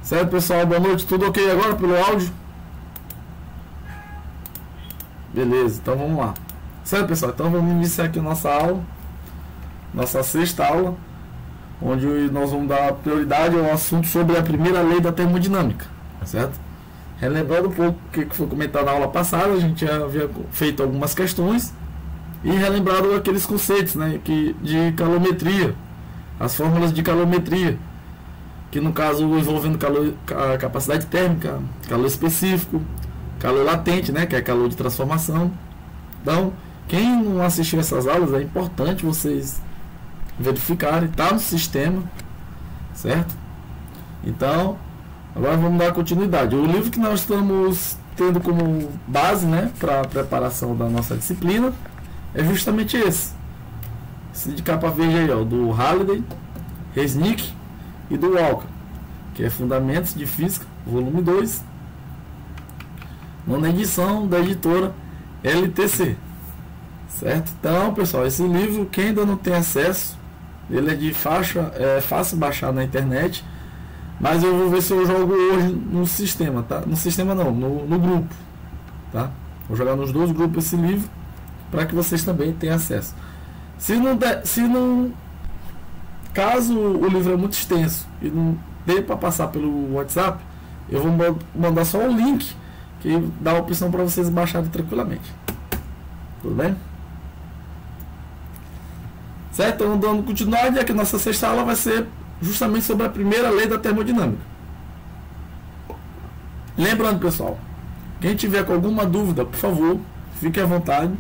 Certo, pessoal? Boa noite. Tudo ok agora pelo áudio? Beleza, então vamos lá. Certo, pessoal? Então vamos iniciar aqui a nossa aula, nossa sexta aula, onde nós vamos dar prioridade ao assunto sobre a primeira lei da termodinâmica, certo? Relembrando um pouco o que foi comentado na aula passada, a gente já havia feito algumas questões e relembrado aqueles conceitos, né, de calometria, as fórmulas de calometria, que no caso envolvendo calor, a capacidade térmica, calor específico, calor latente, né, que é calor de transformação. Então, quem não assistiu essas aulas, é importante vocês verificarem, tá no sistema, certo? Então, agora vamos dar continuidade. O livro que nós estamos tendo como base, né, para a preparação da nossa disciplina é justamente esse de capa verde aí, ó, do Halliday, Resnick e do Walker, que é Fundamentos de Física, volume 2, nona edição da editora LTC, certo? Então, pessoal, esse livro, quem ainda não tem acesso, ele é de faixa, é fácil baixar na internet, mas eu vou ver se eu jogo hoje no sistema, tá? No sistema não, no grupo, tá? Vou jogar nos dois grupos esse livro, para que vocês também tenham acesso. Caso o livro é muito extenso e não dê para passar pelo WhatsApp, eu vou mandar só o link que dá a opção para vocês baixarem tranquilamente. Tudo bem? Certo? Então, dando continuidade, aqui nossa sexta aula vai ser justamente sobre a primeira lei da termodinâmica. Lembrando, pessoal, quem tiver com alguma dúvida, por favor, fique à vontade,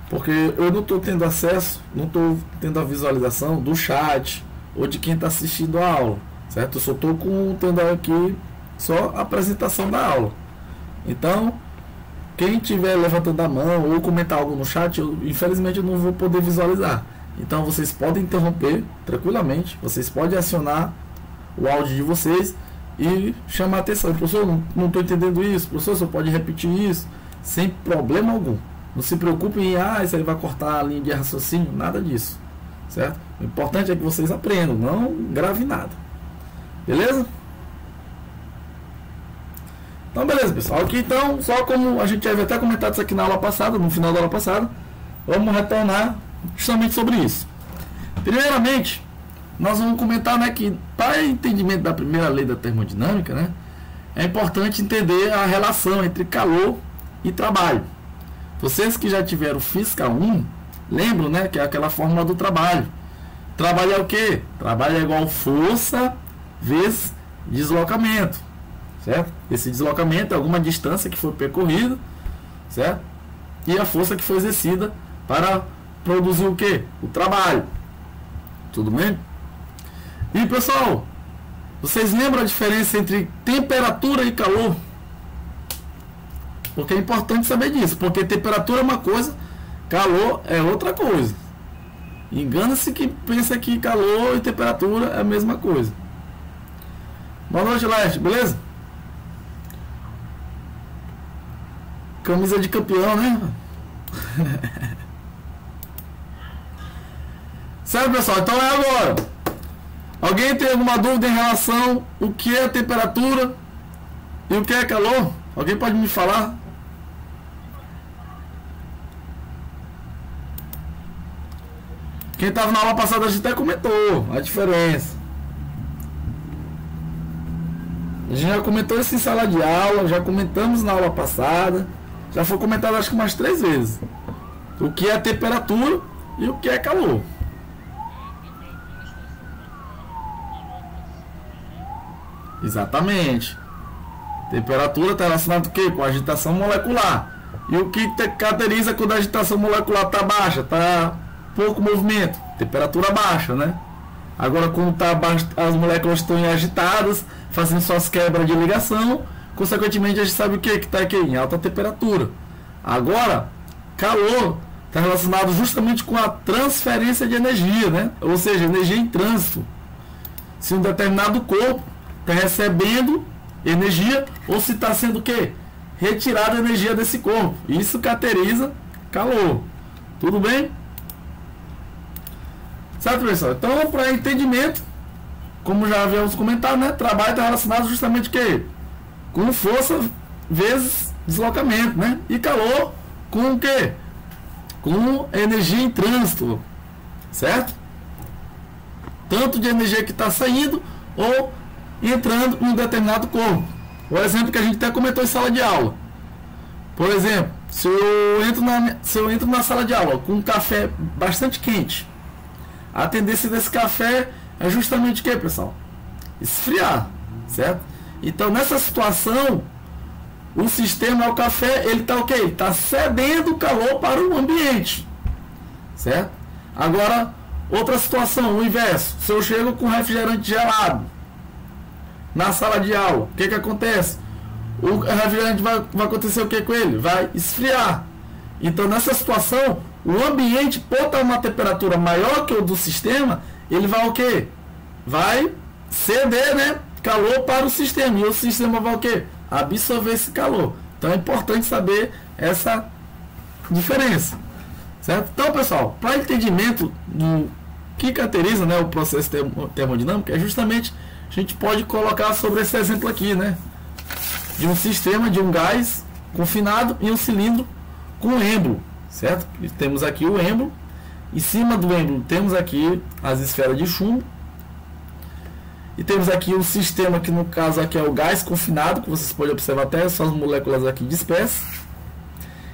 porque eu não estou tendo acesso, não estou tendo a visualização do chat ou de quem está assistindo a aula, certo? Eu só estou tendo aqui só a apresentação da aula. Então, quem estiver levantando a mão ou comentar algo no chat, infelizmente eu não vou poder visualizar. Então vocês podem interromper tranquilamente, vocês podem acionar o áudio de vocês e chamar a atenção. Professor, não estou entendendo isso, professor, você pode repetir isso, sem problema algum. Não se preocupe em, isso aí vai cortar a linha de raciocínio, nada disso, certo? O importante é que vocês aprendam, não grave nada. Beleza? Então, beleza, pessoal. Aqui, então, só como a gente havia até comentado isso aqui na aula passada, no final da aula passada, vamos retornar justamente sobre isso. Primeiramente, nós vamos comentar, né, que para entendimento da primeira lei da termodinâmica, né, é importante entender a relação entre calor e trabalho. Vocês que já tiveram Física 1, lembram, né, que é aquela fórmula do trabalho. Trabalho é o quê? Trabalho é igual força vezes deslocamento, certo? Esse deslocamento é alguma distância que foi percorrida, certo? E a força que foi exercida para produzir o quê? O trabalho. Tudo bem? E, pessoal, vocês lembram a diferença entre temperatura e calor? Porque é importante saber disso, porque temperatura é uma coisa, calor é outra coisa. Engana-se que pensa que calor e temperatura é a mesma coisa. Boa noite, Leste, beleza? Camisa de campeão, né? Certo, pessoal? Então é agora. Alguém tem alguma dúvida em relação ao que é temperatura e o que é calor? Alguém pode me falar? Quem estava na aula passada a gente até comentou a diferença. A gente já comentou isso em sala de aula, já comentamos na aula passada, já foi comentado acho que umas 3 vezes. O que é temperatura e o que é calor. Exatamente. Temperatura está relacionada com o quê? Com a agitação molecular. E o que caracteriza quando a agitação molecular está baixa? Está pouco movimento. Temperatura baixa, né? Agora, quando as moléculas estão agitadas, fazendo suas quebras de ligação, consequentemente a gente sabe o que está aqui em alta temperatura. Agora, calor está relacionado justamente com a transferência de energia, né? Ou seja, energia em trânsito. Se um determinado corpo está recebendo energia ou se está sendo o quê? Retirada a energia desse corpo. Isso caracteriza calor. Tudo bem? Certo, pessoal? Então, para entendimento, como já havíamos comentado, né? Trabalho está relacionado justamente com força vezes deslocamento, né? E calor com o quê? Com energia em trânsito, certo? Tanto de energia que está saindo ou entrando em um determinado corpo. O exemplo que a gente até comentou em sala de aula. Por exemplo, se eu entro na sala de aula com um café bastante quente, a tendência desse café é justamente o que, pessoal? Esfriar, certo? Então, nessa situação, o sistema, o café, ele está o quê? Ele está cedendo o calor para o ambiente, certo? Agora, outra situação, o inverso. Se eu chego com refrigerante gelado na sala de aula, o que acontece? O refrigerante vai acontecer o que com ele? Vai esfriar. Então, nessa situação, o ambiente, por estar uma temperatura maior que o do sistema, ele vai o quê? Vai ceder, né, calor para o sistema. E o sistema vai o quê? Absorver esse calor. Então, é importante saber essa diferença. Certo? Então, pessoal, para entendimento do que caracteriza, né, o processo termodinâmico, é justamente, a gente pode colocar sobre esse exemplo aqui, né? De um sistema, de um gás confinado e um cilindro com êmbolo, certo? E temos aqui o êmbolo, em cima do êmbolo temos aqui as esferas de chumbo, e temos aqui o sistema, que no caso aqui é o gás confinado, que vocês podem observar até suas moléculas aqui dispersas,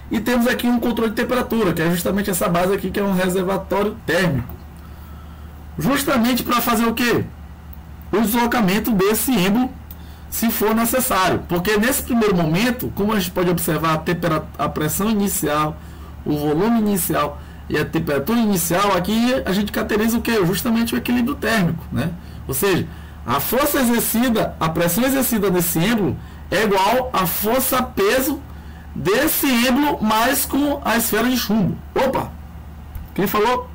e temos aqui um controle de temperatura, que é justamente essa base aqui, que é um reservatório térmico, justamente para fazer o que? O deslocamento desse êmbolo, se for necessário, porque nesse primeiro momento, como a gente pode observar a pressão inicial, o volume inicial e a temperatura inicial, aqui a gente caracteriza o que? Justamente o equilíbrio térmico, né? Ou seja, a força exercida, a pressão exercida nesse êmbolo é igual à força-peso desse êmbolo mais com a esfera de chumbo. Opa! Quem falou?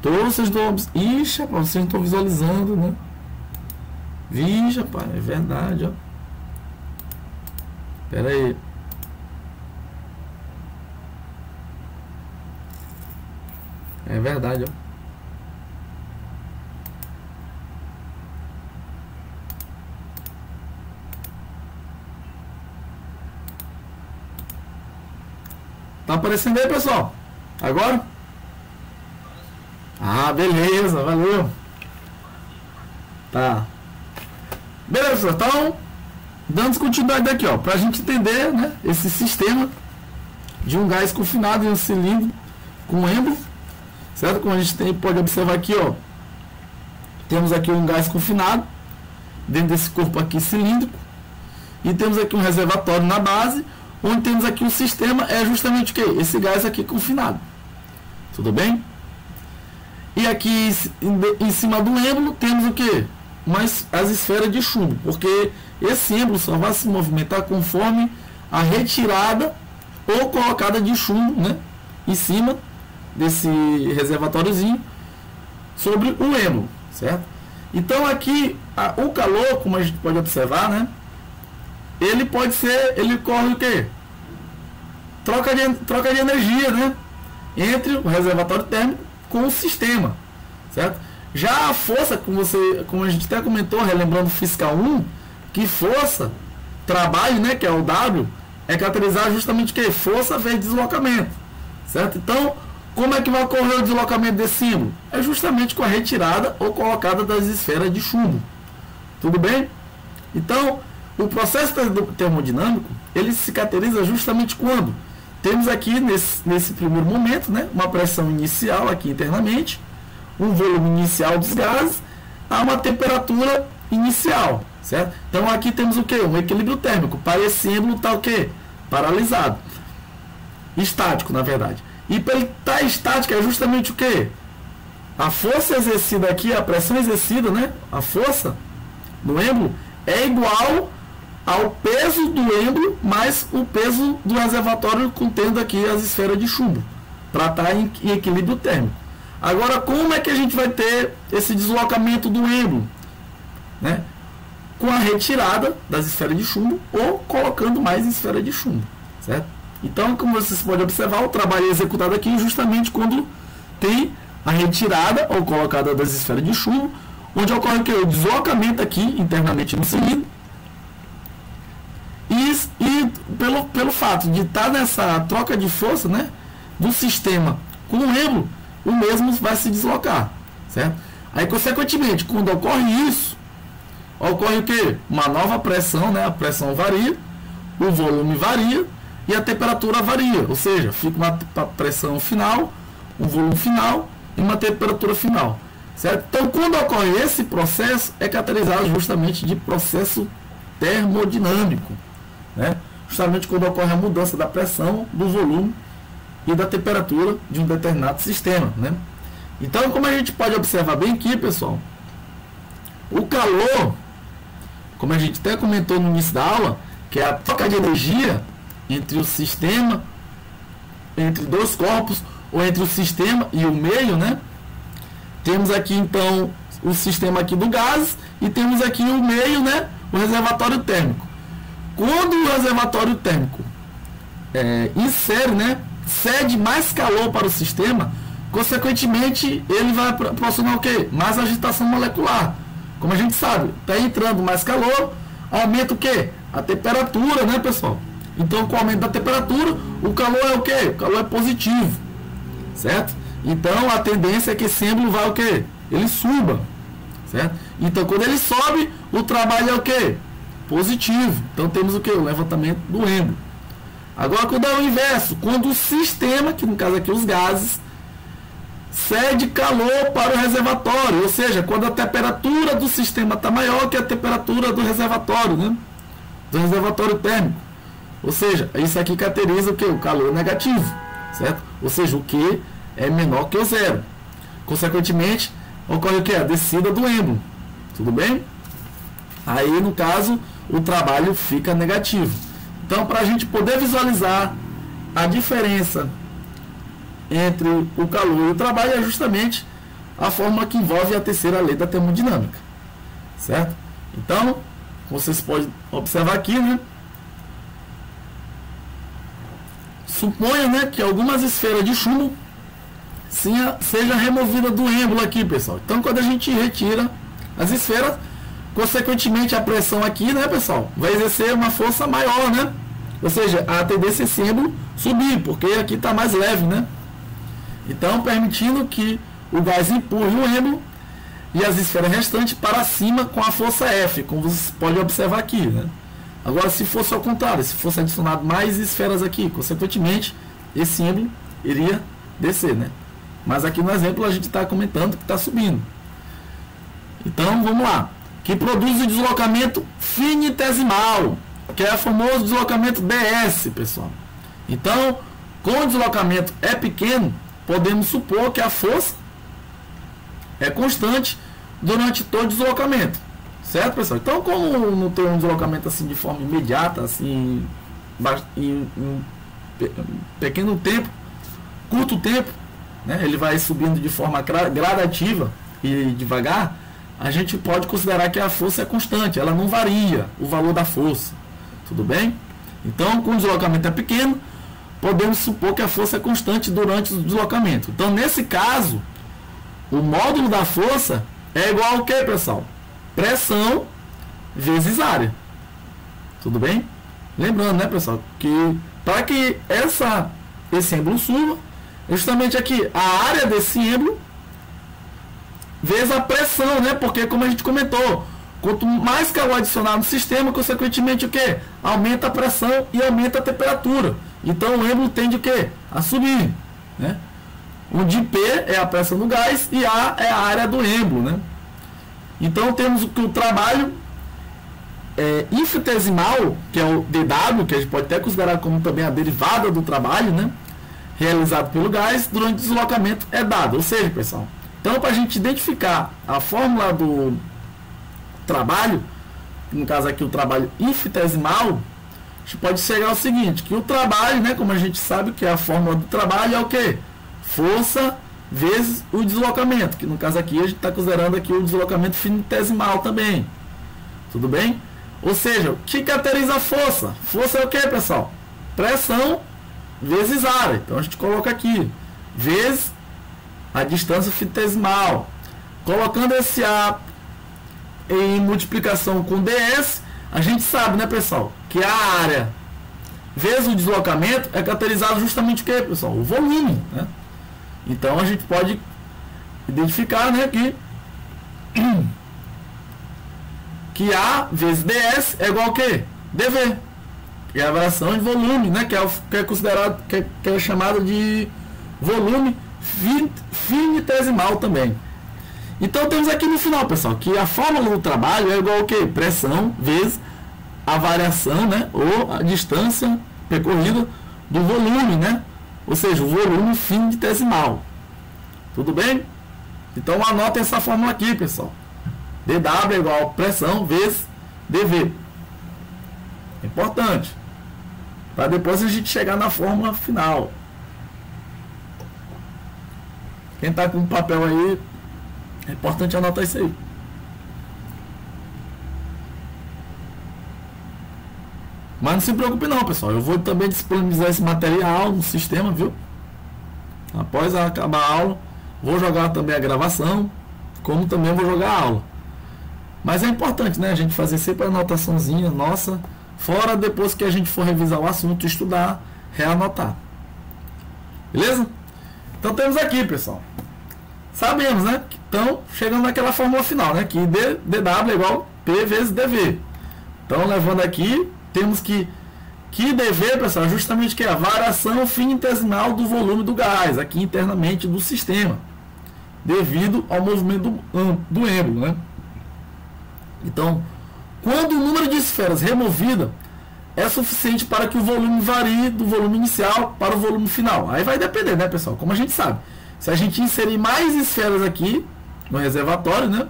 Todos vocês estão... Ixi, rapaz, vocês não estão visualizando, né? Vixe, rapaz, é verdade, ó. Pera aí. É verdade, ó. Tá aparecendo aí, pessoal? Agora? Ah, beleza, valeu. Tá. Beleza, então, dando continuidade aqui, ó, pra gente entender, né, esse sistema de um gás confinado em um cilindro com êmbolo, certo? Como a gente pode observar aqui, ó, temos aqui um gás confinado dentro desse corpo aqui cilíndrico, e temos aqui um reservatório na base, onde temos aqui o sistema, é justamente o que? Esse gás aqui confinado. Tudo bem? E aqui em cima do êmbolo temos o que? As esferas de chumbo, porque esse êmbolo só vai se movimentar conforme a retirada ou colocada de chumbo, né, em cima desse reservatóriozinho sobre o êmbolo, certo? Então aqui o calor, como a gente pode observar, né, ele corre o que? Troca de energia, né, entre o reservatório térmico com o sistema, certo? Já a força, como a gente até comentou, relembrando o fiscal 1, que força, trabalho, né, que é o W, é caracterizar justamente o que? Força vezes deslocamento, certo? Então, como é que vai ocorrer o deslocamento desse símbolo? É justamente com a retirada ou colocada das esferas de chumbo. Tudo bem? Então, o processo termodinâmico, ele se caracteriza justamente quando temos aqui, nesse primeiro momento, né, uma pressão inicial aqui internamente, um volume inicial dos gases, a uma temperatura inicial, certo? Então aqui temos o que? Um equilíbrio térmico. Para esse êmbolo está o que? Paralisado. Estático, na verdade. E para ele estar estático é justamente o que? A força exercida aqui, a pressão exercida, né? A força no êmbolo é igual ao peso do êmbolo mais o peso do reservatório contendo aqui as esferas de chumbo, para estar em equilíbrio térmico. Agora, como é que a gente vai ter esse deslocamento do êmbolo? Né? Com a retirada das esferas de chumbo ou colocando mais esferas de chumbo, certo? Então, como vocês podem observar, o trabalho é executado aqui justamente quando tem a retirada ou colocada das esferas de chumbo, onde ocorre o que? O deslocamento aqui internamente no cilindro. E pelo fato de estar nessa troca de força, né, do sistema com o êmbolo, o mesmo vai se deslocar, certo? Aí, consequentemente, quando ocorre isso, ocorre o que? Uma nova pressão, né? A pressão varia, o volume varia e a temperatura varia, ou seja, fica uma pressão final, um volume final e uma temperatura final, certo? Então, quando ocorre esse processo, é caracterizado justamente de processo termodinâmico, né? Justamente quando ocorre a mudança da pressão, do volume e da temperatura de um determinado sistema, né? Então, como a gente pode observar bem aqui, pessoal, o calor, como a gente até comentou no início da aula, que é a troca de energia entre o sistema, entre dois corpos, ou entre o sistema e o meio, né? Temos aqui, então, o sistema aqui do gás, e temos aqui o meio, né? O reservatório térmico. Quando o reservatório térmico insere, né? Cede mais calor para o sistema, consequentemente, ele vai proporcionar o quê? Mais agitação molecular. Como a gente sabe, está entrando mais calor, aumenta o quê? A temperatura, né, pessoal? Então, com o aumento da temperatura, o calor é o quê? O calor é positivo, certo? Então, a tendência é que esse êmbolo vai o quê? Ele suba, certo? Então, quando ele sobe, o trabalho é o quê? Positivo. Então, temos o quê? O levantamento do êmbolo. Agora, quando é o inverso, quando o sistema, que no caso aqui os gases, cede calor para o reservatório, ou seja, quando a temperatura do sistema está maior que a temperatura do reservatório, né? Do reservatório térmico. Ou seja, isso aqui caracteriza o que? O calor negativo, certo? Ou seja, o Q é menor que o zero. Consequentemente, ocorre o que? A descida do êmbolo. Tudo bem? Aí, no caso, o trabalho fica negativo. Então, para a gente poder visualizar a diferença entre o calor e o trabalho, é justamente a fórmula que envolve a terceira lei da termodinâmica, certo? Então, vocês podem observar aqui, né? Suponha, né, que algumas esferas de chumbo seja removida do êmbolo aqui, pessoal. Então, quando a gente retira as esferas, consequentemente a pressão aqui, né, pessoal, vai exercer uma força maior, né? Ou seja, a tendência é esse êmbolo subir, porque aqui está mais leve, né? Então, permitindo que o gás empurre o êmbolo e as esferas restantes para cima com a força F, como vocês podem observar aqui, né? Agora, se fosse ao contrário, se fosse adicionado mais esferas aqui, consequentemente, esse êmbolo iria descer, né? Mas aqui no exemplo a gente está comentando que está subindo. Então, vamos lá. Que produz o deslocamento finitesimal, que é o famoso deslocamento DS, pessoal. Então, como o deslocamento é pequeno, podemos supor que a força é constante durante todo o deslocamento, certo, pessoal? Então, como não tem um deslocamento assim de forma imediata, assim, em pequeno tempo, curto tempo, né, ele vai subindo de forma gradativa e devagar, a gente pode considerar que a força é constante, ela não varia o valor da força, tudo bem? Então, como o deslocamento é pequeno, podemos supor que a força é constante durante o deslocamento. Então, nesse caso, o módulo da força é igual ao que, pessoal? Pressão vezes área. Tudo bem? Lembrando, né, pessoal, que para que esse êmbolo suba, justamente aqui, a área desse êmbolo vezes a pressão, né? Porque, como a gente comentou, quanto mais calor adicionado no sistema, consequentemente o que? Aumenta a pressão e aumenta a temperatura. Então o êmbolo tende o que? A subir, né? Onde P é a pressão do gás e A é a área do êmbolo, né? Então temos o trabalho infinitesimal, que é o dW, que a gente pode até considerar como também a derivada do trabalho, né? Realizado pelo gás durante o deslocamento é dado. Ou seja, pessoal, então para a gente identificar a fórmula do trabalho, no caso aqui o trabalho infinitesimal, a gente pode chegar ao seguinte, que o trabalho, né, como a gente sabe que a fórmula do trabalho é o que? Força vezes o deslocamento, que no caso aqui a gente está considerando aqui o deslocamento finitesimal também. Tudo bem? Ou seja, o que caracteriza a força? Força é o que, pessoal? Pressão vezes área. Então a gente coloca aqui, vezes a distância finitesimal. Colocando esse A em multiplicação com ds, a gente sabe, né, pessoal, que a área vezes o deslocamento é caracterizado justamente o que, pessoal? O volume, né? Então a gente pode identificar, né, que A vezes ds é igual a quê? dV, que é a variação de volume, né, que é considerado, que é chamado de volume finitesimal também. Então temos aqui no final, pessoal, que a fórmula do trabalho é igual ao quê? Pressão vezes a variação, né, ou a distância percorrida do volume, né? Ou seja, o volume finitesimal. Tudo bem? Então anota essa fórmula aqui, pessoal. dW é igual a pressão vezes dV. Importante. Para depois a gente chegar na fórmula final. Quem está com o papel aí, é importante anotar isso aí. Mas não se preocupe não, pessoal. Eu vou também disponibilizar esse material no sistema, viu? Após acabar a aula, vou jogar também a gravação, como também vou jogar a aula. Mas é importante, né? A gente fazer sempre a anotaçãozinha nossa, fora depois que a gente for revisar o assunto, estudar, reanotar. Beleza? Então temos aqui, pessoal. Sabemos, né? Então, chegando naquela fórmula final, né? Que dW é igual a P vezes dV. Então, levando aqui, temos que dV, pessoal, justamente que é a variação finitesimal do volume do gás, aqui internamente do sistema, devido ao movimento do êmbolo, né? Então, quando o número de esferas removida é suficiente para que o volume varie do volume inicial para o volume final. Aí vai depender, né, pessoal? Como a gente sabe. Se a gente inserir mais esferas aqui no reservatório, né,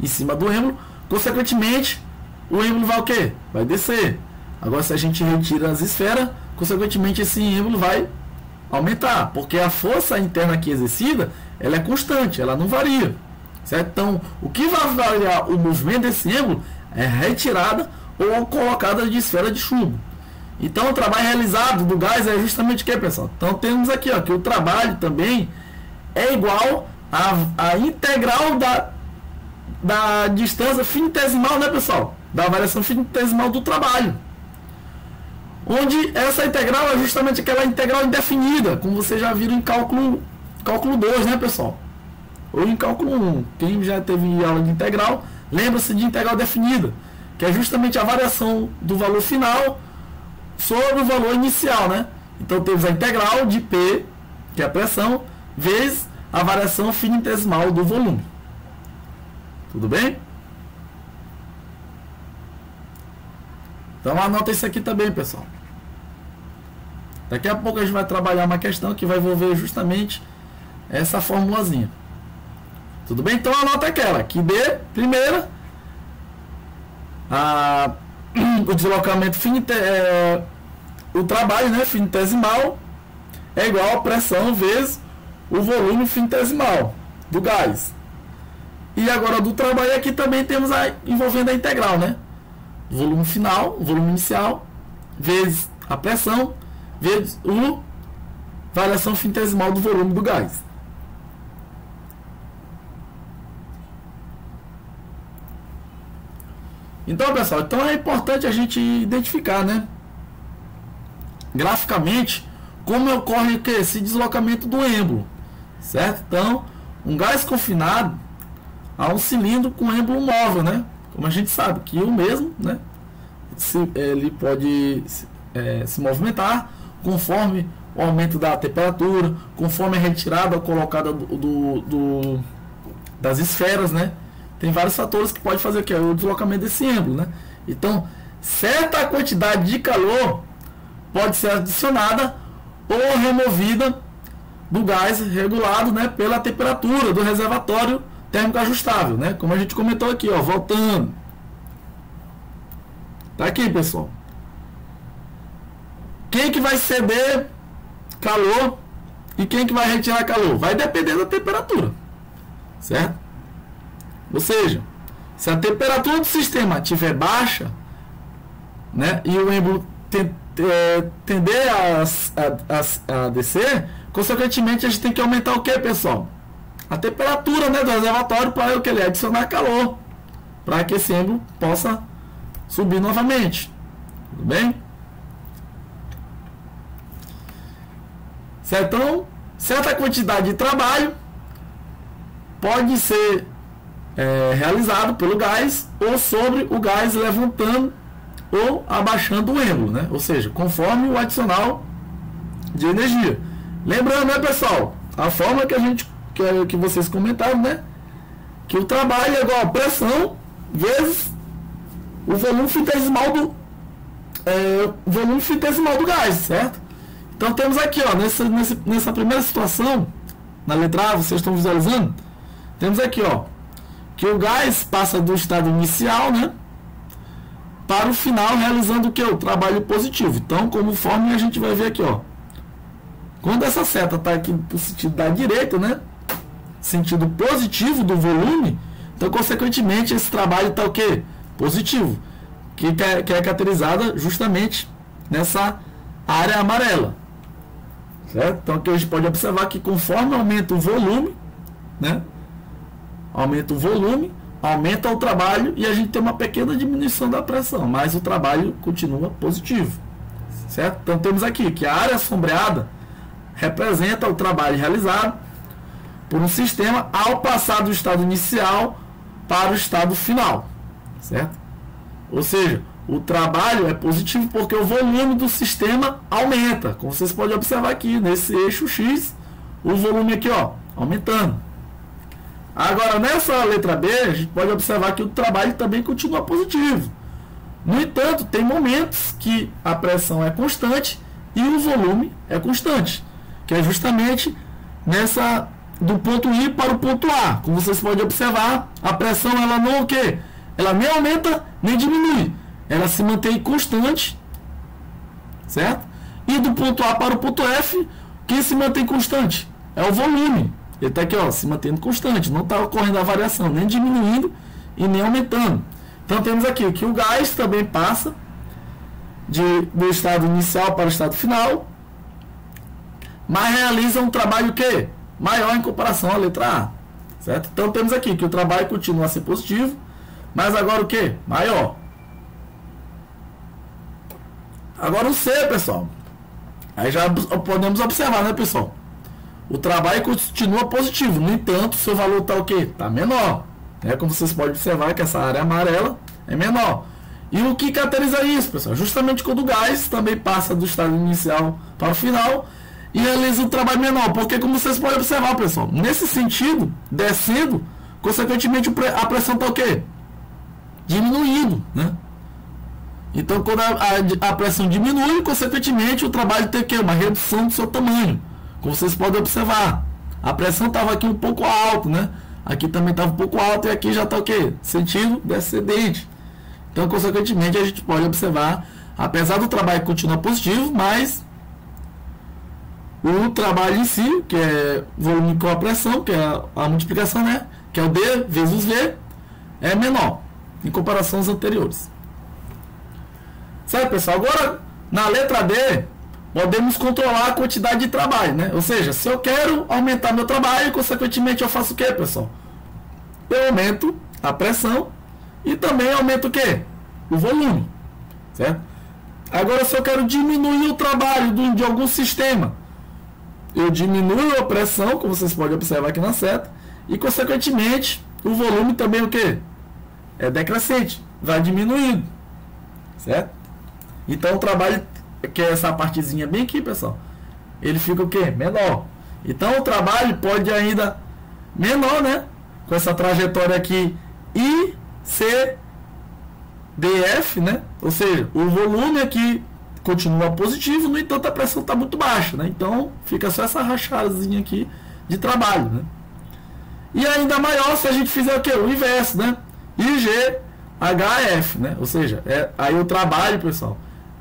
em cima do êmbolo, consequentemente, o êmbolo vai o quê? Vai descer. Agora, se a gente retira as esferas, consequentemente, esse êmbolo vai aumentar, porque a força interna aqui exercida, ela é constante, ela não varia. Certo? Então, o que vai variar o movimento desse êmbolo é retirada ou colocada de esfera de chumbo. Então, o trabalho realizado do gás é justamente o que, pessoal? Então, temos aqui, ó, que o trabalho também é igual a integral da distância finitesimal, né, pessoal? Da variação finitesimal do trabalho. Onde essa integral é justamente aquela integral indefinida, como vocês já viram em cálculo 2, né, pessoal? Ou em cálculo 1. Quem já teve aula de integral, lembra-se de integral definida, que é justamente a variação do valor final sobre o valor inicial, né? Então temos a integral de P, que é a pressão, vezes a variação finitesimal do volume. Tudo bem? Então anota isso aqui também, pessoal. Daqui a pouco a gente vai trabalhar uma questão que vai envolver justamente essa formulazinha. Tudo bem? Então anota aquela, que D, primeira, o deslocamento o trabalho, né, finitesimal é igual a pressão vezes o volume finitesimal do gás. E agora do trabalho aqui também temos envolvendo a integral, né? Volume final, volume inicial, vezes a pressão, vezes variação finitesimal do volume do gás. Então, pessoal, então é importante a gente identificar, né, graficamente, como ocorre esse deslocamento do êmbolo, certo? Então, um gás confinado a um cilindro com êmbolo móvel, né? Como a gente sabe que o mesmo, né, ele pode se movimentar conforme o aumento da temperatura, conforme a retirada ou colocada das esferas, né? Tem vários fatores que pode fazer o deslocamento desse êmbolo, né? Então, certa quantidade de calor pode ser adicionada ou removida do gás regulado, né, pela temperatura do reservatório térmico ajustável, né? Como a gente comentou aqui, ó, voltando. Tá aqui, pessoal. Quem que vai ceder calor e quem que vai retirar calor? Vai depender da temperatura, certo? Ou seja, se a temperatura do sistema estiver baixa, né, e o êmbolo tender a descer, Consequentemente, a gente tem que aumentar o que, pessoal? A temperatura, né, do reservatório para o que ele adicionar calor, para que esse êmbolo possa subir novamente. Tudo bem? Certo? Então, certa quantidade de trabalho pode ser realizado pelo gás ou sobre o gás levantando ou abaixando o êmbolo, né? Ou seja, conforme o adicional de energia. Lembrando, né, pessoal, a forma que vocês comentaram, né, que o trabalho é igual a pressão vezes o volume finitesimal do gás, certo? Então temos aqui, ó, nessa primeira situação, na letra A, vocês estão visualizando, temos aqui, ó, que o gás passa do estado inicial, né, para o final, realizando o que? O trabalho positivo. Então, conforme a gente vai ver aqui, ó, quando essa seta está aqui no sentido da direita, né, sentido positivo do volume, então, consequentemente, esse trabalho está o quê? Positivo, que é caracterizada justamente nessa área amarela. Certo? Então, aqui a gente pode observar que conforme aumenta o volume, né, aumenta o volume, aumenta o trabalho e a gente tem uma pequena diminuição da pressão, mas o trabalho continua positivo. Certo? Então, temos aqui que a área sombreada representa o trabalho realizado por um sistema ao passar do estado inicial para o estado final, certo? Ou seja, o trabalho é positivo porque o volume do sistema aumenta, como vocês podem observar aqui nesse eixo X, o volume aqui, ó, aumentando. Agora, nessa letra B, a gente pode observar que o trabalho também continua positivo. No entanto, tem momentos que a pressão é constante e o volume é constante, que é justamente do ponto I para o ponto A. Como vocês podem observar, a pressão ela não o quê? Ela nem aumenta nem diminui. Ela se mantém constante, certo? E do ponto A para o ponto F, quem se mantém constante é o volume. Ele está aqui, ó, se mantendo constante, não está ocorrendo a variação, nem diminuindo e nem aumentando. Então temos aqui que o gás também passa do estado inicial para o estado final, mas realiza um trabalho que maior em comparação à letra A, certo? Então temos aqui que o trabalho continua a ser positivo, mas agora o que? Maior. Agora o C, pessoal, aí já podemos observar, né, pessoal? O trabalho continua positivo, no entanto, seu valor está o quê? Está menor, né? Como vocês podem observar que essa área amarela é menor. E o que caracteriza isso, pessoal? Justamente quando o gás também passa do estado inicial para o final e realiza um trabalho menor, porque como vocês podem observar, pessoal, nesse sentido, descendo, consequentemente a pressão está o quê? Diminuindo, né? Então, quando a pressão diminui, consequentemente o trabalho tem o quê? Uma redução do seu tamanho. Como vocês podem observar, a pressão estava aqui um pouco alta, né? Aqui também estava um pouco alta e aqui já está o quê? Sentido descendente. Então, consequentemente, a gente pode observar, apesar do trabalho continuar positivo, mas o trabalho em si, que é volume com a pressão, que é a multiplicação, né? Que é o D vezes V, é menor em comparação aos anteriores. Certo, pessoal? Agora, na letra D, podemos controlar a quantidade de trabalho, né? Ou seja, se eu quero aumentar meu trabalho, consequentemente eu faço o quê, pessoal? Eu aumento a pressão e também aumento o quê? O volume, certo? Agora, se eu quero diminuir o trabalho de algum sistema, eu diminuo a pressão, como vocês podem observar aqui na seta, e consequentemente o volume também o quê? É decrescente, vai diminuindo, certo? Então o trabalho, que é essa partezinha bem aqui, pessoal, ele fica o quê? Menor. Então o trabalho pode ainda menor, né? Com essa trajetória aqui ICDF, né? Ou seja, o volume aqui continua positivo, no entanto a pressão está muito baixa, né? Então fica só essa rachadazinha aqui de trabalho, né? E ainda maior se a gente fizer o quê? O inverso, né? IGHF, né? Ou seja, aí o trabalho, pessoal,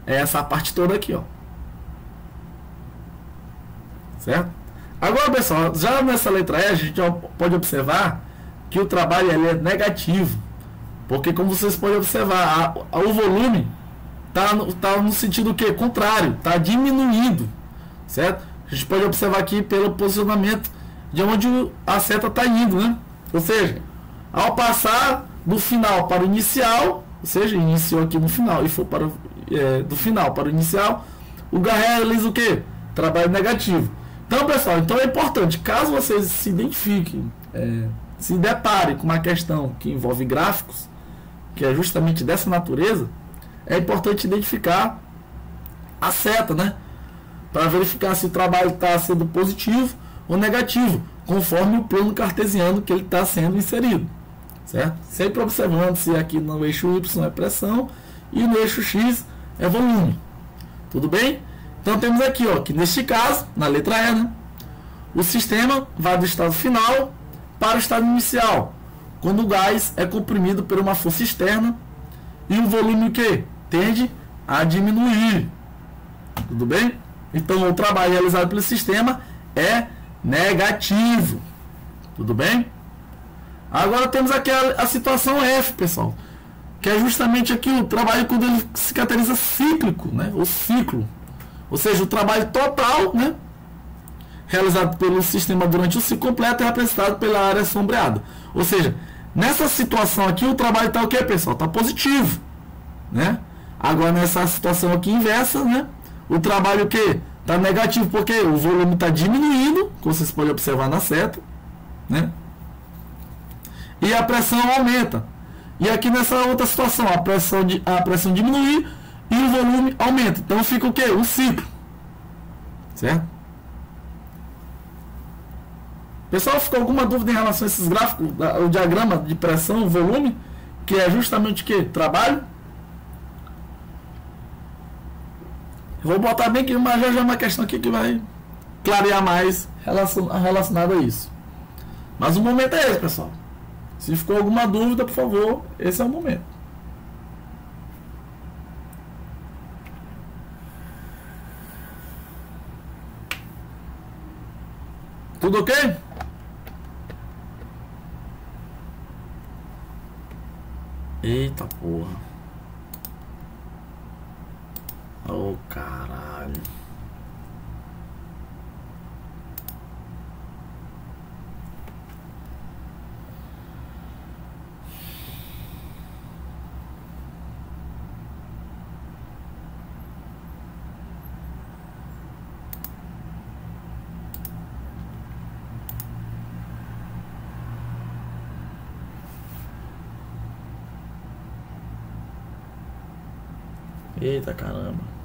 é essa parte toda aqui, ó. Certo? Agora, pessoal, já nessa letra E, a gente já pode observar que o trabalho ele é negativo. Porque, como vocês podem observar, o volume tá no sentido o quê? Contrário, está diminuindo. Certo? A gente pode observar aqui pelo posicionamento de onde a seta está indo, né? Ou seja, ao passar do final para o inicial, ou seja, iniciou aqui no final e for para do final para o inicial, o GAR realiza o que? Trabalho negativo. Então, pessoal, então é importante, caso vocês se identifiquem, se deparem com uma questão que envolve gráficos, que é justamente dessa natureza, é importante identificar a seta, né? Para verificar se o trabalho está sendo positivo ou negativo, conforme o plano cartesiano que ele está sendo inserido, certo? Sempre observando se aqui no eixo Y é pressão e no eixo X é volume. Tudo bem? Então temos aqui, ó, que neste caso, na letra E, né, o sistema vai do estado final para o estado inicial, quando o gás é comprimido por uma força externa e o volume o quê? Tende a diminuir. Tudo bem? Então o trabalho realizado pelo sistema é negativo. Tudo bem? Agora temos aqui a situação F, pessoal, que é justamente aqui o trabalho quando ele se caracteriza cíclico, né? O ciclo. Ou seja, o trabalho total, né, realizado pelo sistema durante o ciclo completo é representado pela área sombreada. Ou seja, nessa situação aqui o trabalho está o que, pessoal? Está positivo, né? Agora nessa situação aqui inversa, né, o trabalho o que? Está negativo, porque o volume está diminuindo, como vocês podem observar na seta, né? E a pressão aumenta. E aqui nessa outra situação, a pressão diminui e o volume aumenta. Então fica o que? Um ciclo. Certo? Pessoal, ficou alguma dúvida em relação a esses gráficos, o diagrama de pressão, volume, que é justamente o que? Trabalho. Eu vou botar bem que já é uma questão aqui que vai clarear mais relacionada a isso. Mas o momento é esse, pessoal. Se ficou alguma dúvida, por favor, esse é o momento. Tudo ok? Eita porra. Oh, caralho. Eita caramba.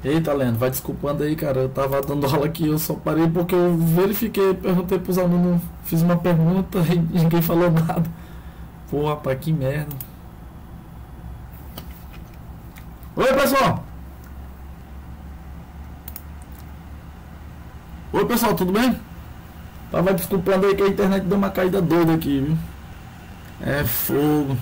Eita, Leandro, vai desculpando aí, cara. Eu tava dando aula aqui, eu só parei porque eu verifiquei, perguntei pros alunos, fiz uma pergunta e ninguém falou nada. Pô, rapaz, que merda. Oi, pessoal! Oi, pessoal, tudo bem? Tava desculpando aí que a internet deu uma caída doida aqui, viu? É fogo.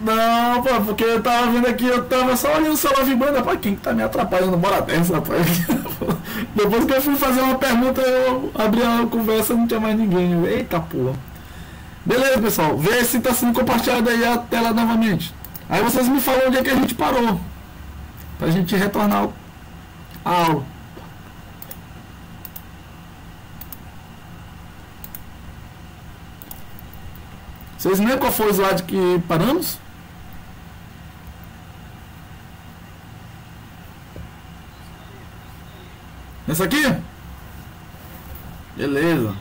Não, pô, porque eu tava vendo aqui, eu tava só olhando o celular vibrando, rapaz, quem que tá me atrapalhando? Bora dessa, rapaz. Depois que eu fui fazer uma pergunta, eu abri a conversa, não tinha mais ninguém. Eita, porra. Beleza, pessoal, vê se tá sendo compartilhado aí a tela novamente. Aí vocês me falam onde é que a gente parou, pra gente retornar a aula. Vocês lembram qual foi o slide que paramos? Essa aqui? Beleza.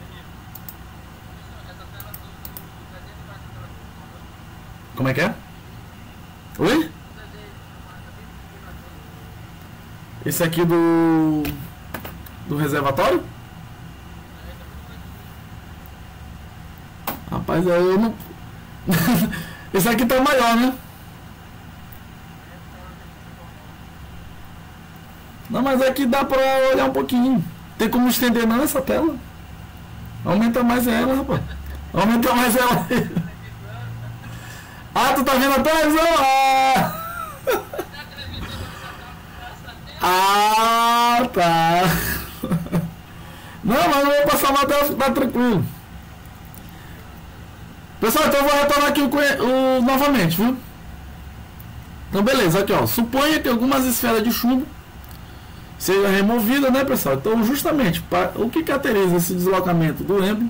Como é que é? Oi? Esse aqui do reservatório? Rapaz, eu não... Esse aqui tá maior, né? Não, mas aqui dá pra olhar um pouquinho. Tem como estender não essa tela? Aumenta mais ela, rapaz. Aumenta mais ela. Ah, tu tá vendo a televisão? Ah, tá. Não, mas não vou passar uma tela, tá tranquilo. Pessoal, então eu vou retornar aqui novamente, viu? Então, beleza, aqui ó. Suponha que algumas esferas de chumbo sejam removidas, né, pessoal? Então, justamente, o que caracteriza esse deslocamento do êmbolo,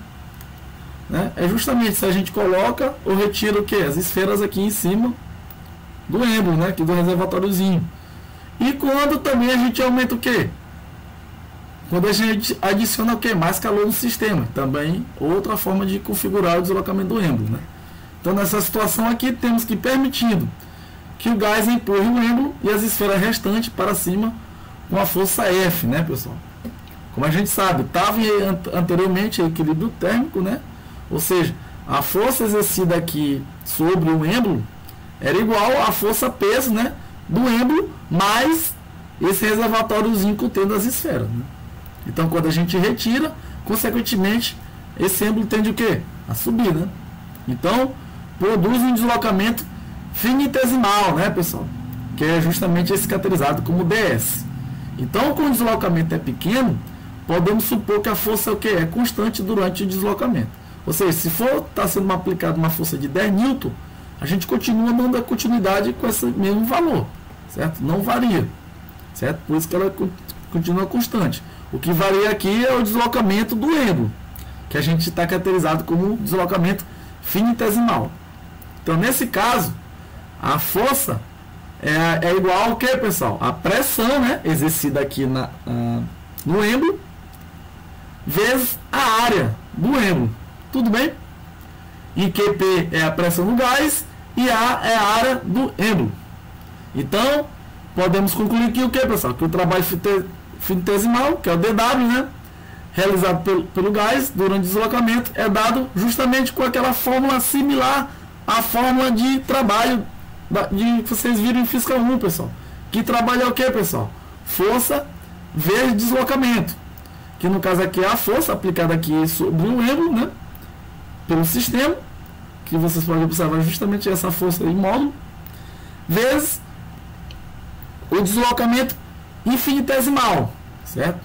né, é justamente se a gente coloca ou retira o que? As esferas aqui em cima do êmbolo, né, aqui do reservatóriozinho. E quando também a gente aumenta o que? Quando a gente adiciona o que? Mais calor no sistema. Também outra forma de configurar o deslocamento do êmbolo, né? Então, nessa situação aqui, temos que permitindo que o gás empurre o êmbolo e as esferas restantes para cima com a força F, né, pessoal? Como a gente sabe, estava anteriormente equilíbrio térmico, né? Ou seja, a força exercida aqui sobre o êmbolo era igual à força peso, né, do êmbolo mais esse reservatóriozinho contendo as esferas, né? Então, quando a gente retira, consequentemente, esse êmbolo tende o quê? A subir, né? Então, produz um deslocamento finitesimal, né, pessoal? Que é justamente esse caracterizado como DS. Então, quando o deslocamento é pequeno, podemos supor que a força é o quê? É constante durante o deslocamento. Ou seja, se for estar sendo aplicada uma força de 10 N, a gente continua dando a continuidade com esse mesmo valor, certo? Não varia, certo? Por isso que ela continua constante. O que varia aqui é o deslocamento do êmbolo, que a gente está caracterizado como deslocamento finitesimal. Então, nesse caso, a força é igual ao que, pessoal? A pressão, né, exercida aqui no êmbolo, vezes a área do êmbolo. Tudo bem? E QP é a pressão do gás e A é a área do êmbolo. Então, podemos concluir que o que, pessoal? Que o trabalho finitesimal, que é o DW, né, realizado pelo gás durante o deslocamento, é dado justamente com aquela fórmula similar à fórmula de trabalho que vocês viram em Física 1, pessoal. Que trabalho é o que, pessoal? Força vezes deslocamento. Que no caso aqui é a força aplicada aqui sobre o êmbolo, né, pelo sistema, que vocês podem observar justamente essa força em módulo, vezes o deslocamento infinitesimal, certo?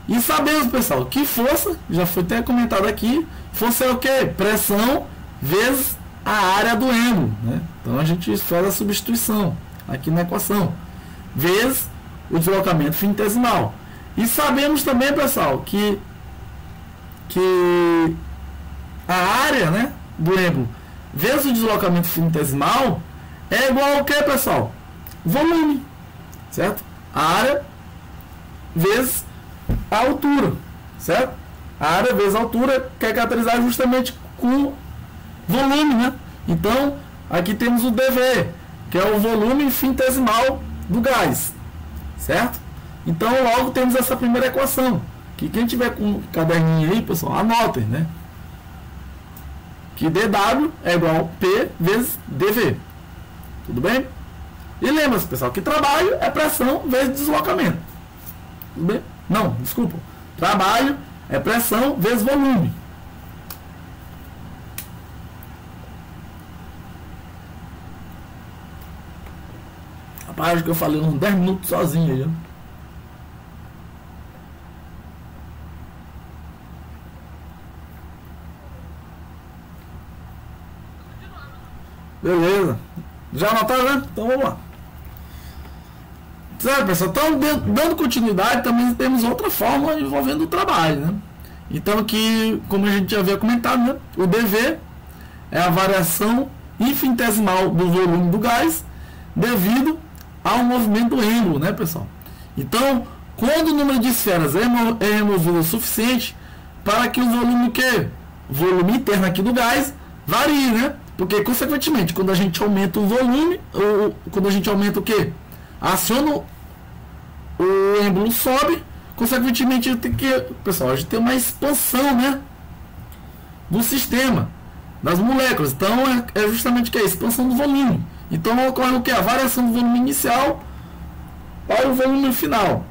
E sabemos, pessoal, que força, já foi até comentado aqui, força é o que? Pressão vezes a área do êmbolo, né? Então a gente faz a substituição aqui na equação, vezes o deslocamento infinitesimal. E sabemos também, pessoal, que a área, né, do êmbolo vezes o deslocamento infinitesimal é igual ao que, pessoal? Volume, certo? A área vezes a altura, certo? A área vezes a altura que é caracterizada justamente com volume, né? Então, aqui temos o dV, que é o volume infinitesimal do gás, certo? Então, logo temos essa primeira equação, que quem tiver com um caderninho aí, pessoal, anotem, né? Que dW é igual a P vezes dV. Tudo bem? E lembra-se, pessoal, que trabalho é pressão vezes deslocamento. Tudo bem? Não, desculpa. Trabalho é pressão vezes volume. Rapaz, acho que eu falei uns 10 minutos sozinho aí, ó. Beleza. Já anotaram, né? Então vamos lá. Certo, pessoal? Então, dando continuidade, também temos outra forma envolvendo o trabalho, né? Então, que, como a gente já havia comentado, né? O dV é a variação infinitesimal do volume do gás devido ao movimento do êmbolo, né, pessoal? Então, quando o número de esferas é removido o suficiente para que o volume o volume interno aqui do gás varie, né? Porque, consequentemente, quando a gente aumenta o volume, ou quando a gente aumenta o quê? Aciona o êmbolo sobe, consequentemente tem que, pessoal, a gente tem uma expansão, né, do sistema, das moléculas. Então é justamente o que? A expansão do volume. Então ocorre o que? A variação do volume inicial para o volume final.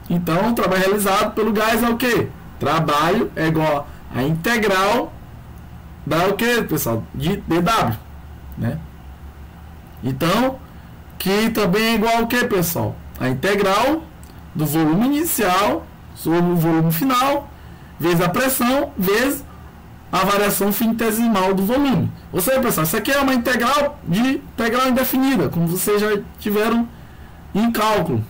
Então o trabalho realizado pelo gás é o que? Trabalho é igual a integral da o que, pessoal? De dW, né? Então, que também é igual ao que, pessoal? A integral do volume inicial sobre o volume final, vezes a pressão, vezes a variação finitesimal do volume. Ou seja, pessoal, isso aqui é uma integral indefinida, como vocês já tiveram em cálculo,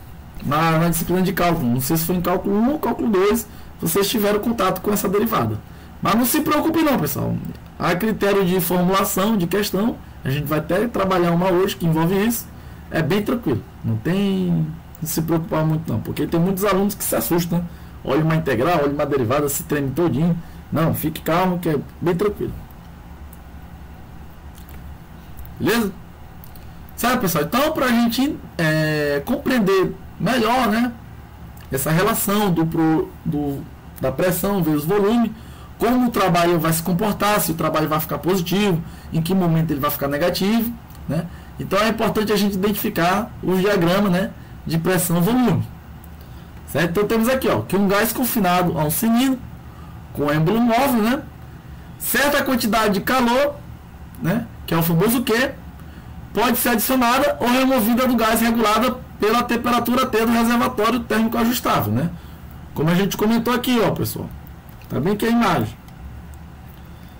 na disciplina de cálculo. Não sei se foi em cálculo 1 ou cálculo 2, vocês tiveram contato com essa derivada. Mas não se preocupe não, pessoal. A critério de formulação de questão, a gente vai até trabalhar uma hoje que envolve isso. É bem tranquilo. Não tem que se preocupar muito não. Porque tem muitos alunos que se assustam, né? Olha uma integral, olha uma derivada, se treme todinho. Não, fique calmo que é bem tranquilo. Beleza? Sabe, pessoal? Então, para a gente compreender melhor, né, essa relação da pressão vezes volume, como o trabalho vai se comportar, se o trabalho vai ficar positivo, em que momento ele vai ficar negativo, né? Então é importante a gente identificar os diagramas, né, de pressão e volume. Certo? Então temos aqui, ó, que um gás confinado a um cilindro com êmbolo móvel, né, certa quantidade de calor, né, que é o famoso Q, pode ser adicionada ou removida do gás regulada pela temperatura T do reservatório térmico ajustável, né? Como a gente comentou aqui, ó, pessoal. Tá bem que é a imagem.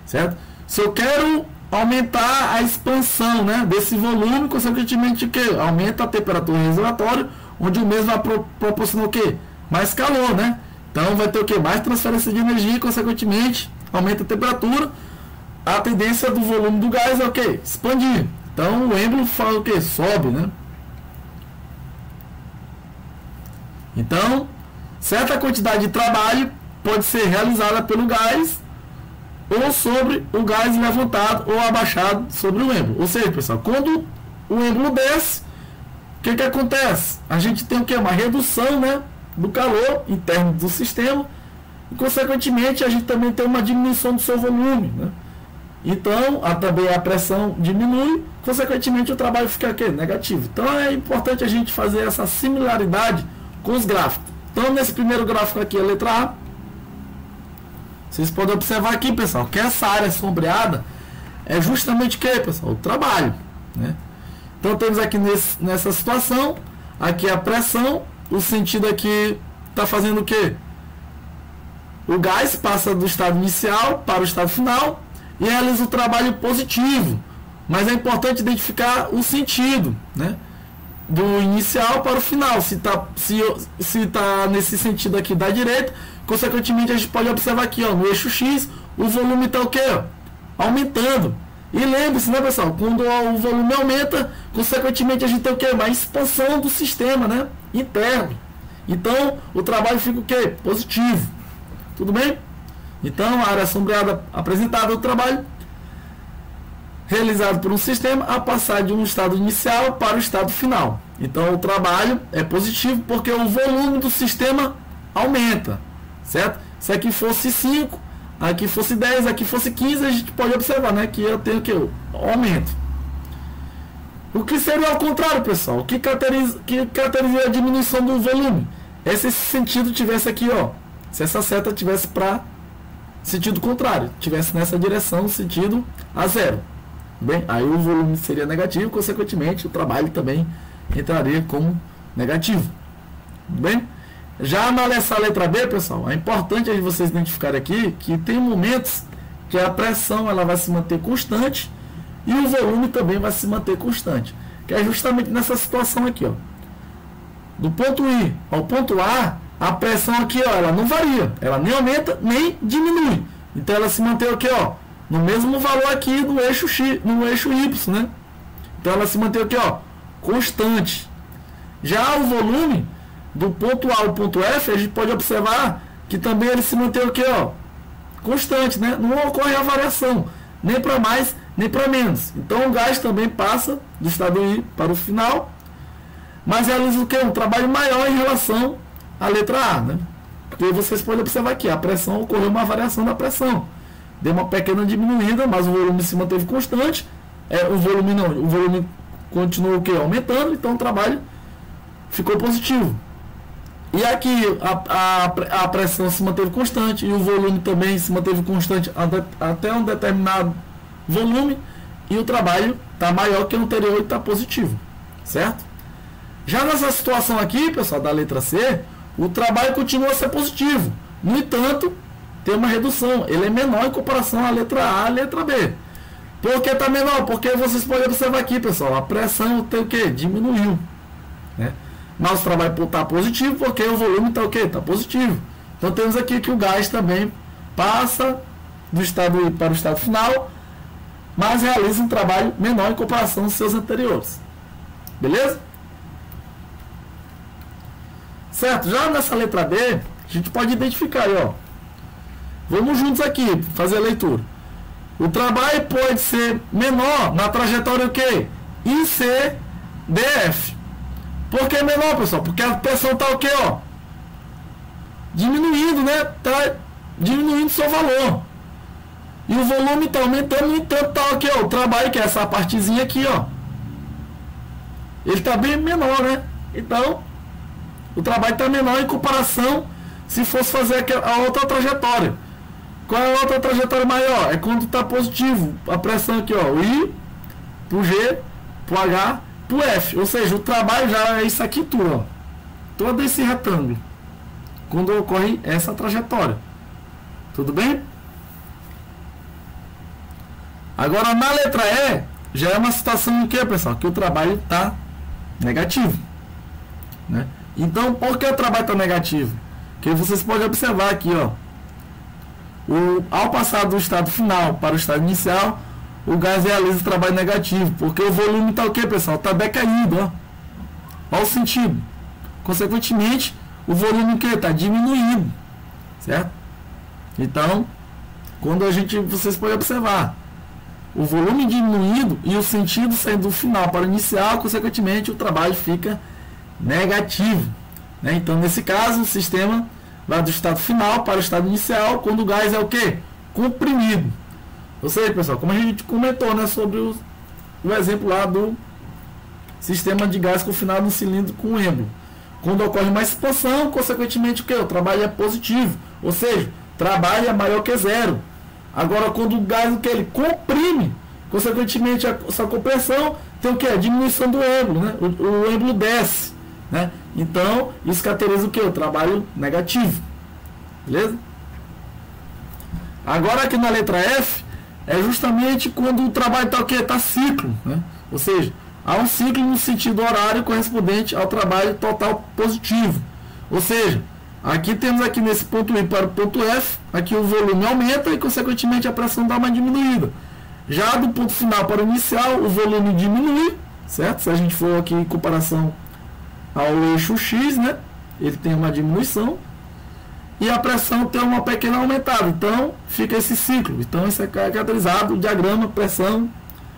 Certo? Se eu quero aumentar a expansão, né, desse volume, consequentemente o que? Aumenta a temperatura do reservatório, onde o mesmo vai proporcionar o quê? Mais calor, né? Então vai ter o quê? Mais transferência de energia e, consequentemente, aumenta a temperatura. A tendência do volume do gás é o quê? Expandir. Então o êmbolo fala o quê? Sobe, né? Então, certa quantidade de trabalho pode ser realizada pelo gás ou sobre o gás levantado ou abaixado sobre o êmbolo. Ou seja, pessoal, quando o êmbolo desce, o que acontece? A gente tem o quê? Uma redução, né, do calor interno do sistema e, consequentemente, a gente também tem uma diminuição do seu volume, né? Então, também a pressão diminui, consequentemente o trabalho fica aqui, negativo. Então é importante a gente fazer essa similaridade com os gráficos. Então nesse primeiro gráfico aqui, a letra A, vocês podem observar aqui, pessoal, que essa área sombreada é justamente o que, pessoal? O trabalho, né? Então temos aqui nessa situação, aqui a pressão, o sentido aqui está fazendo o que? O gás passa do estado inicial para o estado final e realiza o trabalho positivo, mas é importante identificar o sentido, né, do inicial para o final. Se tá nesse sentido aqui da direita, consequentemente a gente pode observar aqui, ó, no eixo X o volume está o quê? Aumentando. E lembre-se, né, pessoal, quando o volume aumenta, consequentemente a gente tem o quê? Uma expansão do sistema, né, interno. Então o trabalho fica o quê? Positivo. Tudo bem? Então, a área sombreada apresentada do trabalho realizado por um sistema a passar de um estado inicial para o estado final. Então, o trabalho é positivo porque o volume do sistema aumenta, certo? Se aqui fosse 5, aqui fosse 10, aqui fosse 15, a gente pode observar, né, que eu tenho que o aumento. O que seria ao contrário, pessoal? O que caracteriza a diminuição do volume? Se esse sentido tivesse aqui, ó, se essa seta tivesse para sentido contrário, tivesse nessa direção, sentido a zero. Bem, aí o volume seria negativo, consequentemente o trabalho também entraria como negativo. Bem, já nessa letra B, pessoal, é importante vocês identificarem aqui que tem momentos que a pressão ela vai se manter constante e o volume também vai se manter constante, que é justamente nessa situação aqui, ó. Do ponto I ao ponto A, a pressão aqui, ó, ela não varia, ela nem aumenta nem diminui. Então ela se mantém aqui, ó, no mesmo valor aqui no eixo X, no eixo Y, né? Então ela se mantém aqui, ó, constante. Já o volume do ponto A ao ponto F, a gente pode observar que também ele se mantém aqui, ó, constante, né? Não ocorre a variação, nem para mais, nem para menos. Então o gás também passa do estado I para o final. mas realiza o quê? Um trabalho maior em relação à letra A, né? Porque vocês podem observar aqui, a pressão ocorreu uma variação da pressão. Deu uma pequena diminuída, mas o volume se manteve constante. O volume continuou o quê? Aumentando, então o trabalho ficou positivo. E aqui a pressão se manteve constante e o volume também se manteve constante até um determinado volume, e o trabalho está maior que o anterior e está positivo, certo? Já nessa situação aqui, pessoal, da letra C, o trabalho continua a ser positivo. No entanto, tem uma redução. Ele é menor em comparação à letra A e à letra B. Por que está menor? Porque vocês podem observar aqui, pessoal, a pressão tem o quê? Diminuiu, né? Mas o trabalho está positivo porque o volume está o quê? Está positivo. Então temos aqui que o gás também passa do estado para o estado final, mas realiza um trabalho menor em comparação aos seus anteriores. Beleza? Certo? Já nessa letra B, a gente pode identificar aí, ó. Vamos juntos aqui fazer a leitura. O trabalho pode ser menor na trajetória o quê? ICDF. Por que menor, pessoal? Porque a pressão está o quê, ó? Diminuindo, né? Está diminuindo seu valor. E o volume está aumentando, no entanto, está o quê? O trabalho, que é essa partezinha aqui, ó. Ele está bem menor, né? Então, o trabalho está menor em comparação se fosse fazer a outra trajetória. Qual é a outra trajetória maior? É quando está positivo. A pressão aqui, ó. O I, pro G, pro H, pro F. Ou seja, o trabalho já é isso aqui tudo, ó. Todo esse retângulo. Quando ocorre essa trajetória. Tudo bem? Agora, na letra E, já é uma situação em que, pessoal? Que o trabalho está negativo, né? Então, por que o trabalho está negativo? Que vocês podem observar aqui, ó. Ao passar do estado final para o estado inicial, o gás realiza o trabalho negativo, porque o volume está o que, pessoal? Está decaindo, ó. Olha o sentido. Consequentemente, o volume que está diminuindo, certo? Então, quando vocês podem observar o volume diminuindo e o sentido saindo do final para o inicial, consequentemente, o trabalho fica negativo, né? Então, nesse caso, o sistema vai do estado final para o estado inicial, quando o gás é o quê? Comprimido. Ou seja, pessoal, como a gente comentou, né, sobre o exemplo lá do sistema de gás confinado no cilindro com êmbolo. Quando ocorre uma expansão, consequentemente, o quê? O trabalho é positivo. Ou seja, trabalho é maior que zero. Agora, quando o gás, o que? Ele comprime, consequentemente, essa compressão tem o quê? A diminuição do êmbolo, né? O êmbolo desce, né? Então, isso caracteriza o que? O trabalho negativo. Beleza? Agora, aqui na letra F, é justamente quando o trabalho está o quê? Está ciclo, né? Ou seja, há um ciclo no sentido horário correspondente ao trabalho total positivo. Ou seja, aqui temos aqui nesse ponto I para o ponto F, aqui o volume aumenta e, consequentemente, a pressão dá uma diminuída. Já do ponto final para o inicial, o volume diminui, certo? Se a gente for aqui em comparação ao eixo X, né? Ele tem uma diminuição e a pressão tem uma pequena aumentada. Então, fica esse ciclo. Então, isso é caracterizado o diagrama pressão,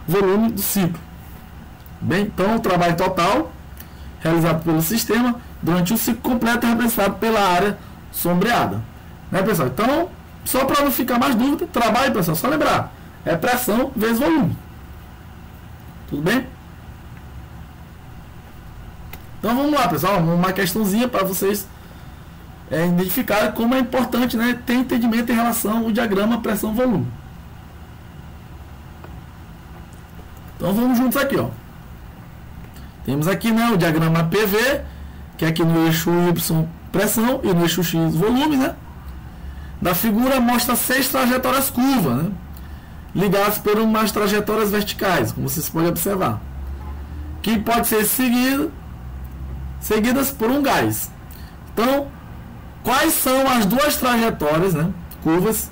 volume do ciclo. Bem, então, o trabalho total realizado pelo sistema durante o ciclo completo é representado pela área sombreada. Né, pessoal? Então, só para não ficar mais dúvida, trabalho, pessoal, só lembrar, é pressão vezes volume. Tudo bem? Então vamos lá, pessoal, uma questãozinha para vocês identificarem como é importante, né, ter entendimento em relação ao diagrama pressão-volume. Então vamos juntos aqui, ó. Temos aqui, né, o diagrama PV, que é aqui no eixo Y pressão e no eixo X volume, né? Da figura mostra 6 trajetórias curvas, né, ligadas por umas trajetórias verticais, como vocês podem observar, que pode ser seguidas por um gás. Então, quais são as duas trajetórias, né, curvas,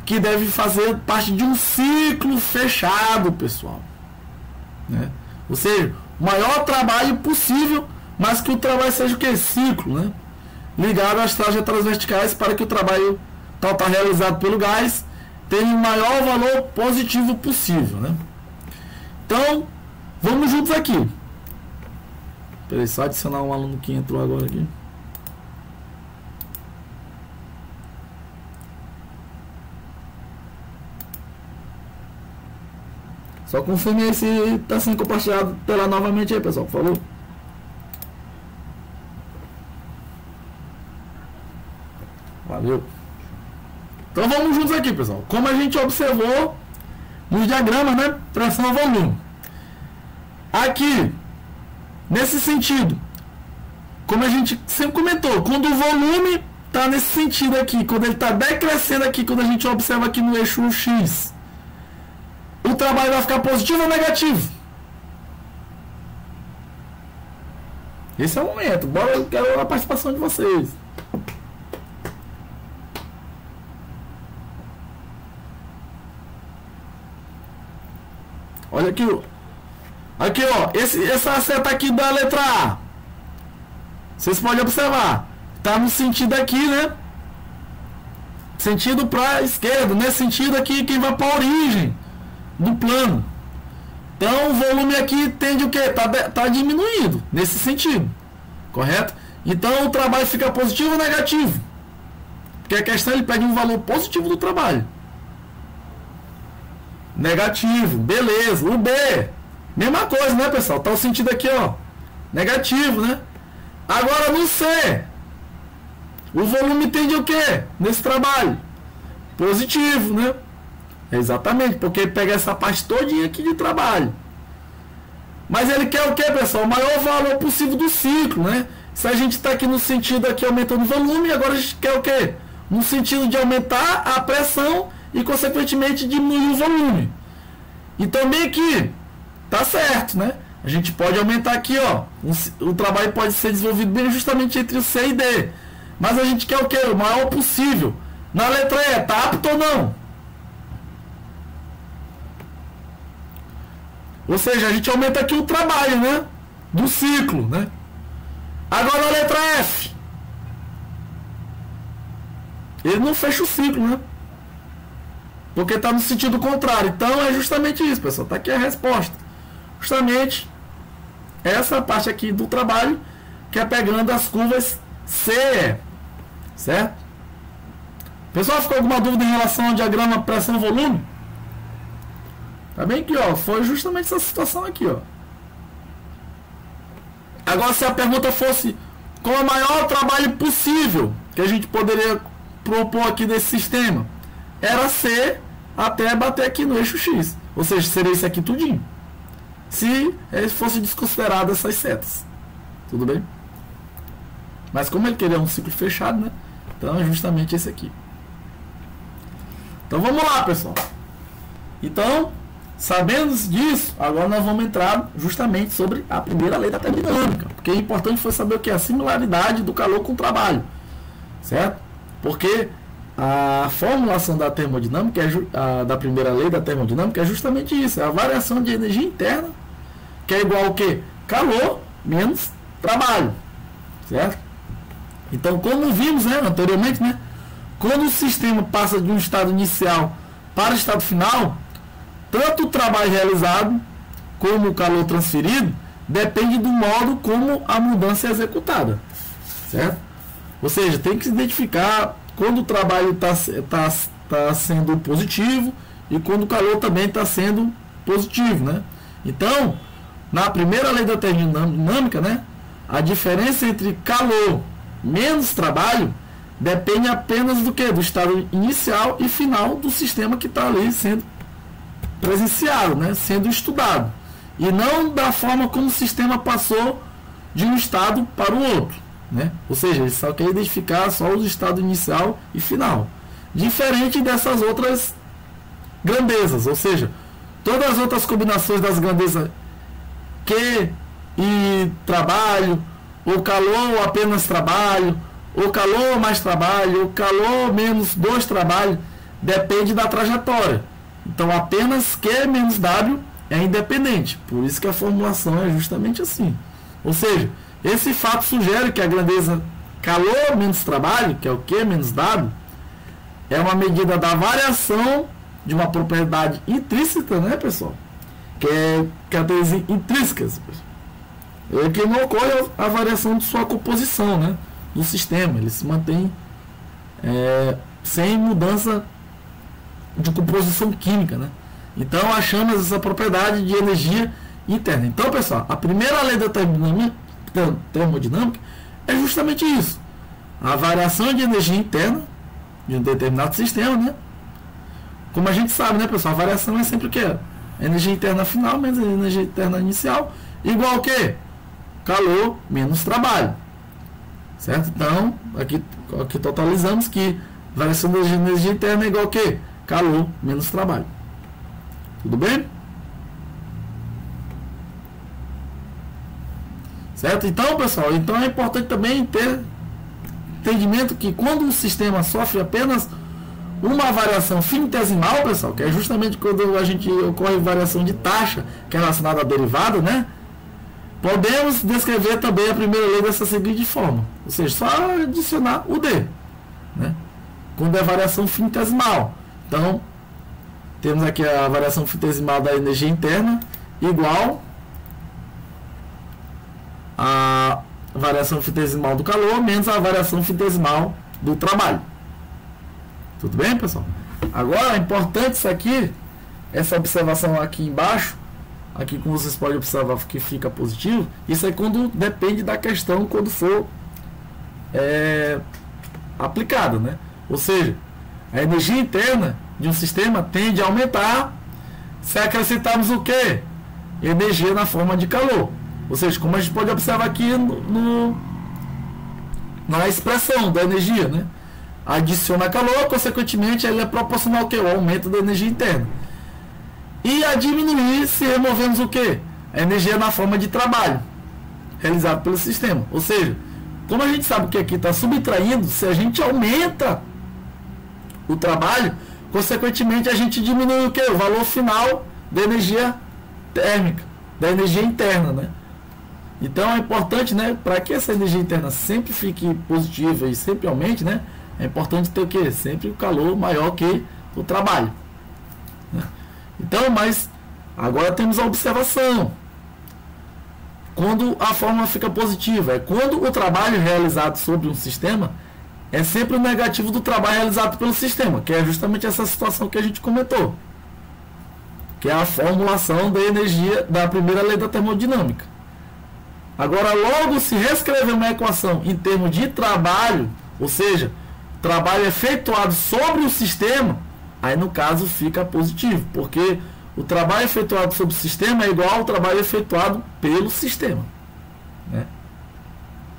que devem fazer parte de um ciclo fechado, pessoal, né? Ou seja, o maior trabalho possível, mas que o trabalho seja o que? Ciclo, né? Ligado às trajetórias verticais para que o trabalho total realizado pelo gás tenha o maior valor positivo possível, né? Então, vamos juntos aqui. Peraí, só adicionar um aluno que entrou agora aqui. Só confirme aí se está sendo compartilhado pela novamente aí, pessoal, por favor. Valeu. Então vamos juntos aqui, pessoal. Como a gente observou nos diagramas, né? Pressão a volume. Aqui, nesse sentido, como a gente sempre comentou, quando o volume está nesse sentido aqui, quando ele está decrescendo aqui, quando a gente observa aqui no eixo X, o trabalho vai ficar positivo ou negativo? Esse é o momento. Bora, eu quero a participação de vocês. Olha aqui, ó. Aqui, ó. Essa seta aqui da letra A. Vocês podem observar. Tá no sentido aqui, né? Sentido para a esquerda. Nesse sentido aqui, quem vai para a origem do plano. Então o volume aqui tende o que? Tá diminuindo nesse sentido, correto? Então o trabalho fica positivo ou negativo? Porque a questão ele pede um valor positivo do trabalho. Negativo, beleza. O B, mesma coisa, né, pessoal? Tá o sentido aqui, ó, negativo, né? Agora no C, o volume tende o que nesse trabalho? Positivo, né? Exatamente, porque ele pega essa parte todinha aqui de trabalho. Mas ele quer o que, pessoal? O maior valor possível do ciclo, né? Se a gente está aqui no sentido aqui aumentando o volume, agora a gente quer o que? No sentido de aumentar a pressão e consequentemente diminuir o volume. E também aqui, tá certo, né? A gente pode aumentar aqui, ó. O trabalho pode ser desenvolvido bem justamente entre o C e D. Mas a gente quer o que? O maior possível. Na letra E, tá apto ou não? Ou seja, a gente aumenta aqui o trabalho, né? Do ciclo, né? Agora a letra F. Ele não fecha o ciclo, né? Porque está no sentido contrário. Então é justamente isso, pessoal. Está aqui a resposta. Justamente essa parte aqui do trabalho, que é pegando as curvas CE. Certo? Pessoal, ficou alguma dúvida em relação ao diagrama pressão-volume? Tá bem aqui, ó. Foi justamente essa situação aqui, ó. Agora, se a pergunta fosse qual é o maior trabalho possível que a gente poderia propor aqui nesse sistema, era C até bater aqui no eixo X. Ou seja, seria isso aqui tudinho. Se fosse desconsiderado essas setas. Tudo bem? Mas como ele queria um ciclo fechado, né? Então é justamente esse aqui. Então vamos lá, pessoal. Então, sabendo disso, agora nós vamos entrar justamente sobre a primeira lei da termodinâmica. Porque é importante foi saber o que é a similaridade do calor com o trabalho. Certo? Porque a formulação da termodinâmica, da primeira lei da termodinâmica, é justamente isso. É a variação de energia interna, que é igual ao que? Calor menos trabalho. Certo? Então, como vimos, né, anteriormente, né, quando o sistema passa de um estado inicial para o estado final, tanto o trabalho realizado como o calor transferido depende do modo como a mudança é executada. Certo? Ou seja, tem que se identificar quando o trabalho está sendo positivo e quando o calor também está sendo positivo, né? Então, na primeira lei da termodinâmica, né, a diferença entre calor menos trabalho depende apenas do que? Do estado inicial e final do sistema que está ali sendo presenciado, né, sendo estudado. E não da forma como o sistema passou de um estado para o outro. Né? Ou seja, ele só quer identificar só o estado inicial e final. Diferente dessas outras grandezas. Ou seja, todas as outras combinações das grandezas Q e trabalho, ou calor ou apenas trabalho, ou calor mais trabalho, ou calor menos 2 trabalho, depende da trajetória. Então apenas Q menos W é independente. Por isso que a formulação é justamente assim. Ou seja, esse fato sugere que a grandeza calor menos trabalho, que é o Q menos W, é uma medida da variação de uma propriedade intrínseca, né, pessoal? Que é características intrínsecas. é que não ocorre a variação de sua composição, né, do sistema. Ele se mantém sem mudança de composição química, né? Então achamos essa propriedade de energia interna. Então, pessoal, a primeira lei da termodinâmica é justamente isso: a variação de energia interna de um determinado sistema, né? Como a gente sabe, né, pessoal, a variação é sempre o quê? Energia interna final menos energia interna inicial, igual o quê? Calor menos trabalho. Certo? Então, aqui totalizamos que variação de energia interna é igual a quê? Calor menos trabalho. Tudo bem? Certo? Então, pessoal, então é importante também ter entendimento que quando um sistema sofre apenas uma variação finitesimal, pessoal, que é justamente quando a gente ocorre variação de taxa, que é relacionada à derivada, né? Podemos descrever também a primeira lei dessa seguinte forma, ou seja, só adicionar o D, né? Quando é variação finitesimal. Então, temos aqui a variação finitesimal da energia interna igual a variação finitesimal do calor menos a variação finitesimal do trabalho. Tudo bem, pessoal? Agora, é importante isso aqui, essa observação aqui embaixo, aqui como vocês podem observar que fica positivo, isso é quando depende da questão, quando for aplicada, né? Ou seja, a energia interna de um sistema tende a aumentar se acrescentarmos o quê? Energia na forma de calor. Ou seja, como a gente pode observar aqui na expressão da energia, né? Adiciona calor, consequentemente ele é proporcional ao quê? O aumento da energia interna. E a diminuir se removemos o quê? A energia na forma de trabalho realizado pelo sistema. Ou seja, como a gente sabe que aqui está subtraindo, se a gente aumenta o trabalho, consequentemente a gente diminui o quê? O valor final da energia térmica, da energia interna, né? Então é importante, né, para que essa energia interna sempre fique positiva e sempre aumente, né? É importante ter o quê? Sempre o calor maior que o trabalho, né? Então, mas agora temos a observação. Quando a fórmula fica positiva, é quando o trabalho realizado sobre um sistema é sempre o negativo do trabalho realizado pelo sistema, que é justamente essa situação que a gente comentou, que é a formulação da energia da primeira lei da termodinâmica. Agora, logo se reescrever uma equação em termos de trabalho, ou seja, trabalho efetuado sobre o sistema, aí no caso fica positivo, porque o trabalho efetuado sobre o sistema é igual ao trabalho efetuado pelo sistema, né?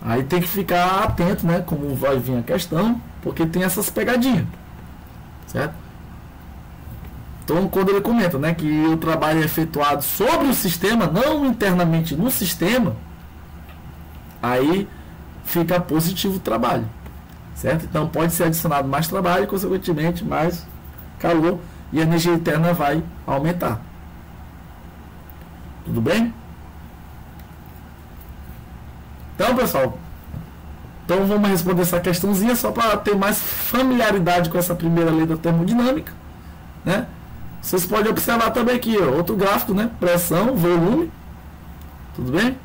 Aí tem que ficar atento, né, como vai vir a questão, porque tem essas pegadinhas, certo? Então, quando ele comenta, né, que o trabalho é efetuado sobre o sistema, não internamente no sistema, aí fica positivo o trabalho, certo? Então pode ser adicionado mais trabalho e consequentemente mais calor e a energia interna vai aumentar. Tudo bem? Então, pessoal, então vamos responder essa questãozinha só para ter mais familiaridade com essa primeira lei da termodinâmica, né? Vocês podem observar também aqui, ó, outro gráfico, né? Pressão, volume. Tudo bem?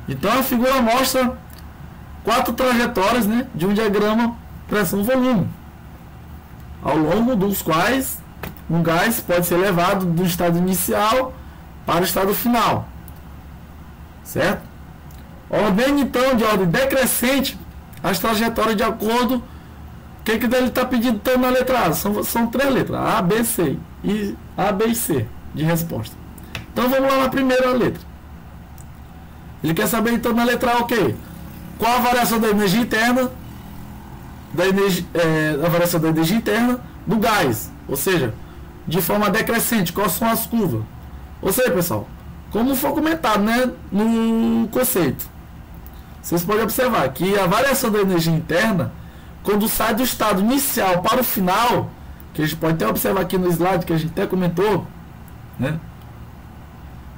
Então a figura mostra 4 trajetórias, né, de um diagrama pressão-volume, ao longo dos quais um gás pode ser levado do estado inicial para o estado final, certo? Ordene então de ordem decrescente as trajetórias de acordo o que ele está pedindo então na letra A. São 3 letras, A, B, C, e A, B e C de resposta. Então vamos lá na primeira letra. Ele quer saber então na letra A o quê? Qual a variação da energia interna, a variação da energia interna do gás, ou seja, de forma decrescente, quais são as curvas. Ou seja, pessoal, como foi comentado, né, no conceito, vocês podem observar que a variação da energia interna, quando sai do estado inicial para o final, que a gente pode até observar aqui no slide que a gente até comentou, né?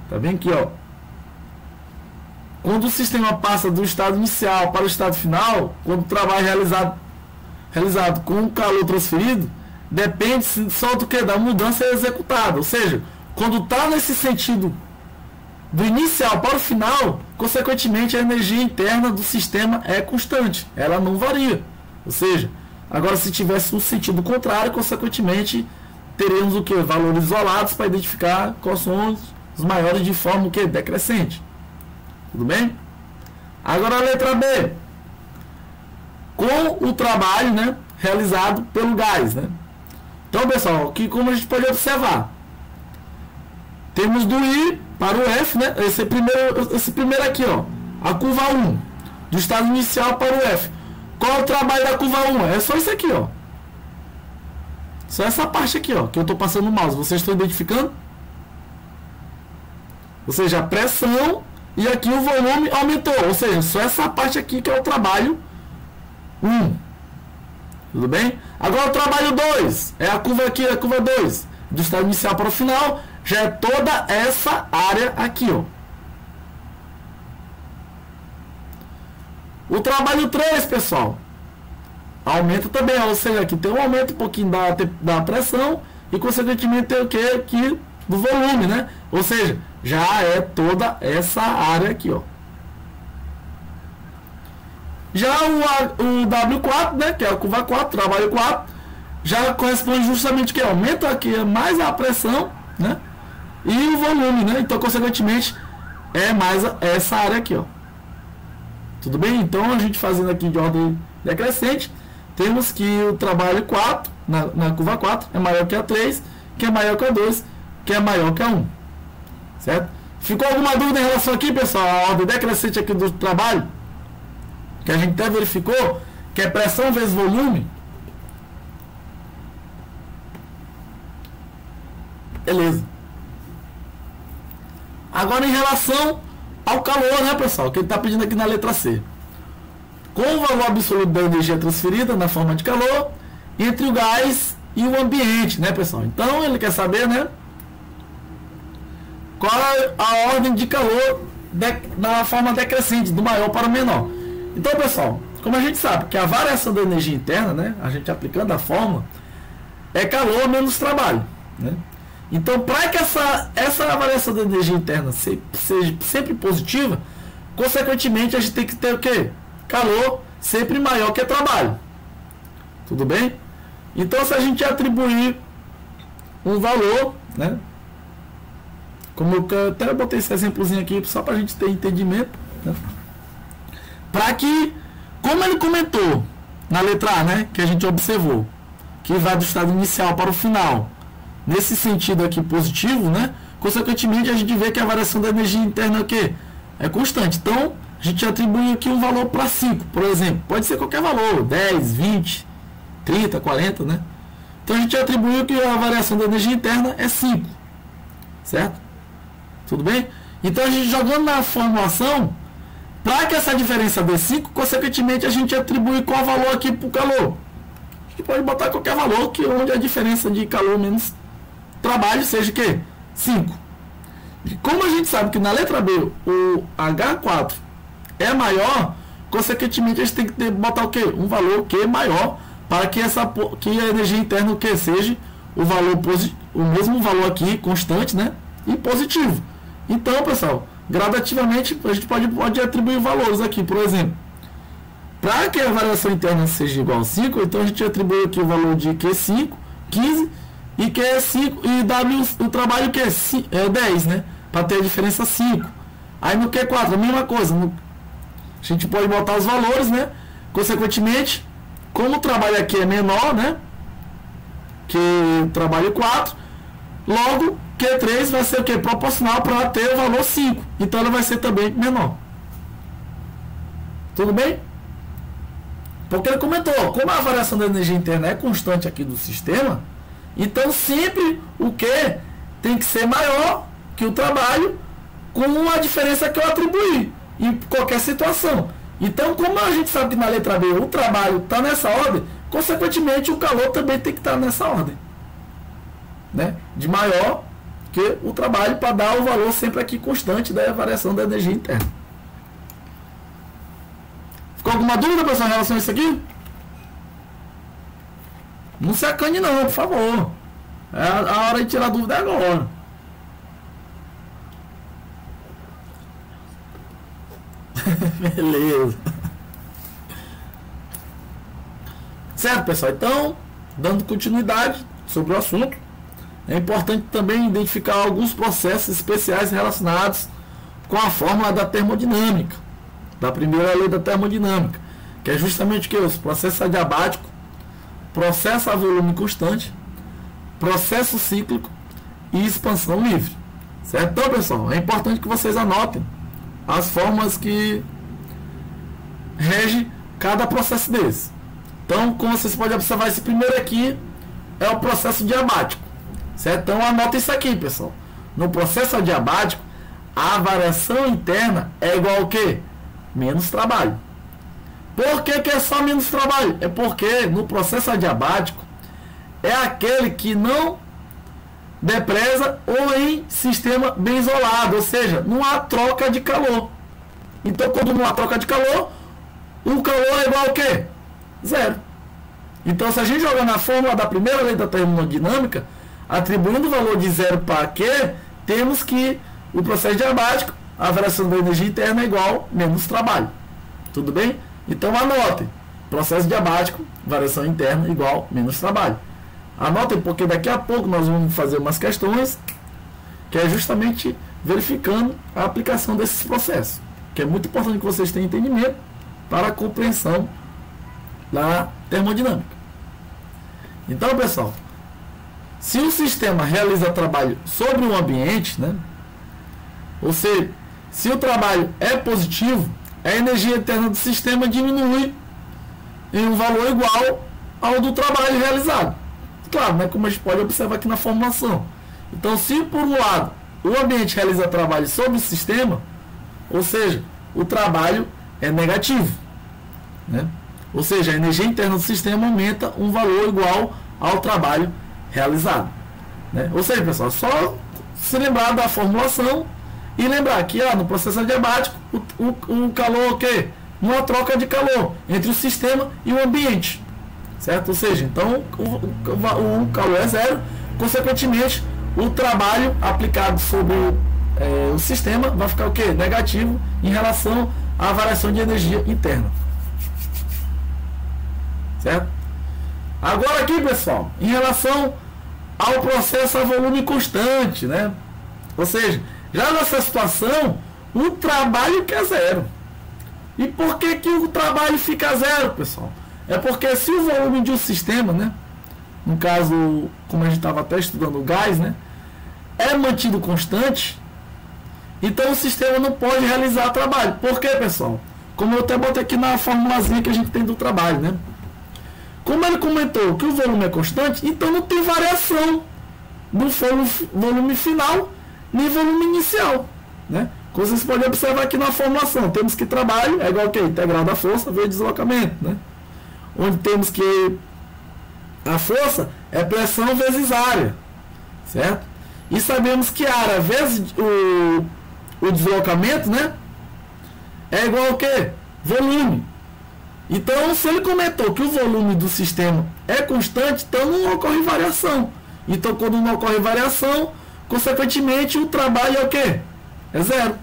Tá bem aqui, ó. Quando o sistema passa do estado inicial para o estado final, quando o trabalho é realizado com o calor transferido, depende só do que? Da mudança executada. Ou seja, quando está nesse sentido do inicial para o final, consequentemente a energia interna do sistema é constante, ela não varia. Ou seja, agora se tivesse um sentido contrário, consequentemente teremos o que? Valores isolados para identificar quais são os maiores de forma o que? Decrescente. Tudo bem? Agora a letra B. Com o trabalho, né, realizado pelo gás, né? Então, pessoal, aqui como a gente pode observar, temos do I para o F, né? Esse primeiro aqui, ó, a curva 1, do estado inicial para o F. Qual é o trabalho da curva 1? É só isso aqui, ó. Só essa parte aqui, ó, que eu estou passando o mouse. Vocês estão identificando? Ou seja, a pressão e aqui o volume aumentou. Ou seja, só essa parte aqui que é o trabalho 1. Tudo bem? Agora o trabalho 2. É a curva aqui, a curva 2. Do estado inicial para o final. Já é toda essa área aqui, ó. O trabalho 3, pessoal, aumenta também, ou seja, aqui tem um aumento um pouquinho da pressão e consequentemente tem o que aqui do volume, né? Ou seja, já é toda essa área aqui, ó. Já o W4, né, que é a curva 4, trabalho 4, já corresponde justamente que aumenta aqui mais a pressão, né? E o volume, né? Então, consequentemente, é mais essa área aqui, ó. Tudo bem? Então, a gente fazendo aqui de ordem decrescente, temos que o trabalho 4, na curva 4, é maior que a 3, que é maior que a 2, que é maior que a 1. Certo? Ficou alguma dúvida em relação aqui, pessoal? A ordem decrescente aqui do trabalho, que a gente até verificou, que é pressão vezes volume. Beleza. Agora, em relação ao calor, né, pessoal? Que ele está pedindo aqui na letra C. Com o valor absoluto da energia transferida na forma de calor entre o gás e o ambiente, né, pessoal? Então, ele quer saber, né, qual é a ordem de calor na forma decrescente, do maior para o menor. Então, pessoal, como a gente sabe que a variação da energia interna, né, a gente aplicando a fórmula, é calor menos trabalho, né? Então, para que essa variação da energia interna seja sempre positiva, consequentemente, a gente tem que ter o quê? Calor sempre maior que trabalho. Tudo bem? Então, se a gente atribuir um valor, né? Como eu até botei esse exemplozinho aqui, só para a gente ter entendimento, né? Para que, como ele comentou na letra A, né? Que a gente observou, que vai do estado inicial para o final, nesse sentido aqui positivo, né? Consequentemente, a gente vê que a variação da energia interna é o quê? É constante. Então, a gente atribui aqui um valor para 5, por exemplo. Pode ser qualquer valor, 10, 20, 30, 40, né? Então, a gente atribui que a variação da energia interna é 5. Certo? Tudo bem? Então, a gente jogando na formulação, para que essa diferença dê 5, consequentemente, a gente atribui qual valor aqui para o calor. A gente pode botar qualquer valor, que onde a diferença de calor menos trabalho seja o quê? 5. E como a gente sabe que na letra B o H4 é maior, consequentemente a gente tem que botar o quê? Um valor que é maior para que a energia interna o que seja o mesmo valor aqui, constante, né? E positivo. Então, pessoal, gradativamente a gente pode atribuir valores aqui, por exemplo. Para que a variação interna seja igual a 5, então a gente atribui aqui o valor de Q5, 15, e Q5, e W, o trabalho que é 10, né? Para ter a diferença 5. Aí no Q4, a mesma coisa. A gente pode botar os valores, né? Consequentemente, como o trabalho aqui é menor, né? Que o trabalho 4, logo Q3 vai ser o quê? Proporcional para ter o valor 5. Então ela vai ser também menor. Tudo bem? Porque ele comentou, como a variação da energia interna é constante aqui do sistema, então sempre o que tem que ser maior que o trabalho com a diferença que eu atribuí em qualquer situação. Então, como a gente sabe que na letra B o trabalho está nessa ordem, consequentemente o calor também tem que estar nessa ordem, né? De maior que o trabalho, para dar o valor sempre aqui constante da variação da energia interna. Ficou alguma dúvida, pessoal, em relação a isso aqui? Não se acane não, por favor. É a hora de tirar dúvida agora. Beleza. Certo, pessoal? Então, dando continuidade sobre o assunto, é importante também identificar alguns processos especiais relacionados com a fórmula da termodinâmica, da primeira lei da termodinâmica, que é justamente o que? Os processos adiabáticos, processo a volume constante, processo cíclico e expansão livre. Certo? Então, pessoal, é importante que vocês anotem as fórmulas que regem cada processo desse. Então, como vocês podem observar, esse primeiro aqui é o processo diabático. Certo? Então, anota isso aqui, pessoal. No processo adiabático, a variação interna é igual ao quê? Menos trabalho. Por que é só menos trabalho? É porque no processo adiabático é aquele que não depresa ou em sistema bem isolado, ou seja, não há troca de calor. Então, quando não há troca de calor, o calor é igual ao quê? Zero. Então, se a gente jogar na fórmula da primeira lei da termodinâmica, atribuindo o valor de zero para Q, temos que o processo diabático, a variação da energia interna é igual menos trabalho. Tudo bem? Então, anotem. Processo diabático, variação interna igual menos trabalho. Anotem, porque daqui a pouco nós vamos fazer umas questões que é justamente verificando a aplicação desses processos, que é muito importante que vocês tenham entendimento para a compreensão da termodinâmica. Então, pessoal, se o sistema realiza trabalho sobre o ambiente, né, ou seja, se o trabalho é positivo, a energia interna do sistema diminui em um valor igual ao do trabalho realizado. Claro, né, como a gente pode observar aqui na formulação. Então, se por um lado o ambiente realiza trabalho sobre o sistema, ou seja, o trabalho é negativo, né? Ou seja, a energia interna do sistema aumenta um valor igual ao trabalho realizado, né? Ou seja, pessoal, só se lembrar da formulação e lembrar que no processo adiabático o calor o quê? Uma troca de calor entre o sistema e o ambiente. Certo? Ou seja, então o calor é zero, consequentemente o trabalho aplicado sobre o sistema vai ficar o quê? Negativo em relação à variação de energia interna. Certo? Agora aqui, pessoal, em relação ao processo a volume constante, né? Ou seja, já nessa situação, o trabalho que é zero. E por que o trabalho fica zero, pessoal? É porque se o volume de um sistema, né, no caso, como a gente estava até estudando o gás, né, é mantido constante, então o sistema não pode realizar trabalho. Por quê, pessoal? Como eu até botei aqui na formulazinha que a gente tem do trabalho, né? Como ele comentou que o volume é constante, então não tem variação do volume final nem volume inicial, né? Como vocês podem observar aqui na formulação, temos que trabalho é igual ao quê? Integral da força vezes deslocamento, né? Onde temos que a força é pressão vezes área, certo? E sabemos que a área vezes o deslocamento, né, é igual ao quê? Volume. Então, se ele comentou que o volume do sistema é constante, então não ocorre variação. Então, quando não ocorre variação, consequentemente, o trabalho é o quê? É zero.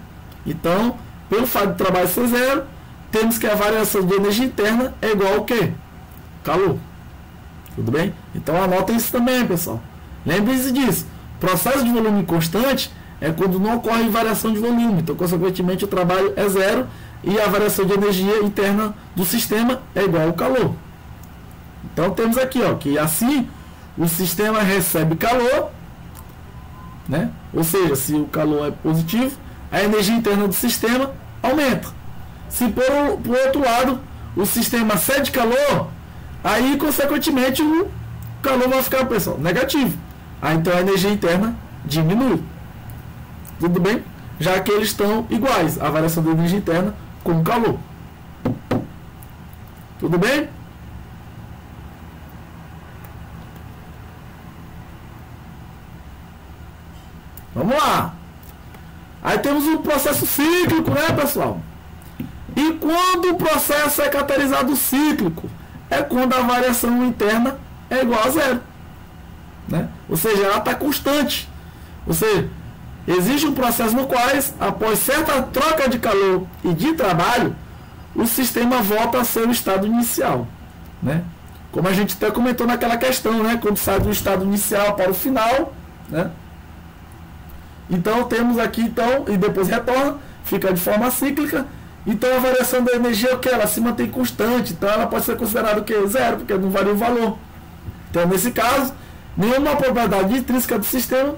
Então, pelo fato do trabalho ser zero, temos que a variação de energia interna é igual ao quê? Calor. Tudo bem? Então anotem isso também, pessoal. Lembre-se disso. Processo de volume constante é quando não ocorre variação de volume. Então, consequentemente, o trabalho é zero e a variação de energia interna do sistema é igual ao calor. Então, temos aqui, que assim o sistema recebe calor, né? Ou seja, se o calor é positivo, a energia interna do sistema aumenta. Se por outro lado o sistema cede calor, aí consequentemente o calor vai ficar, pessoal, negativo. Aí então a energia interna diminui. Tudo bem? Já que eles estão iguais, a variação da energia interna com o calor. Tudo bem? Vamos lá. Aí temos o processo cíclico, né, pessoal? E quando o processo é catalisado cíclico? É quando a variação interna é igual a zero, né? Ou seja, ela está constante. Ou seja, existe um processo no qual, após certa troca de calor e de trabalho, o sistema volta a ser o estado inicial, né? Como a gente até comentou naquela questão, né? Quando sai do estado inicial para o final, né? Então temos aqui, então, e depois retorna, fica de forma cíclica. Então a variação da energia, o que? Ela se mantém constante, então ela pode ser considerada o que? Zero, porque não varia o valor. Então nesse caso, nenhuma propriedade intrínseca do sistema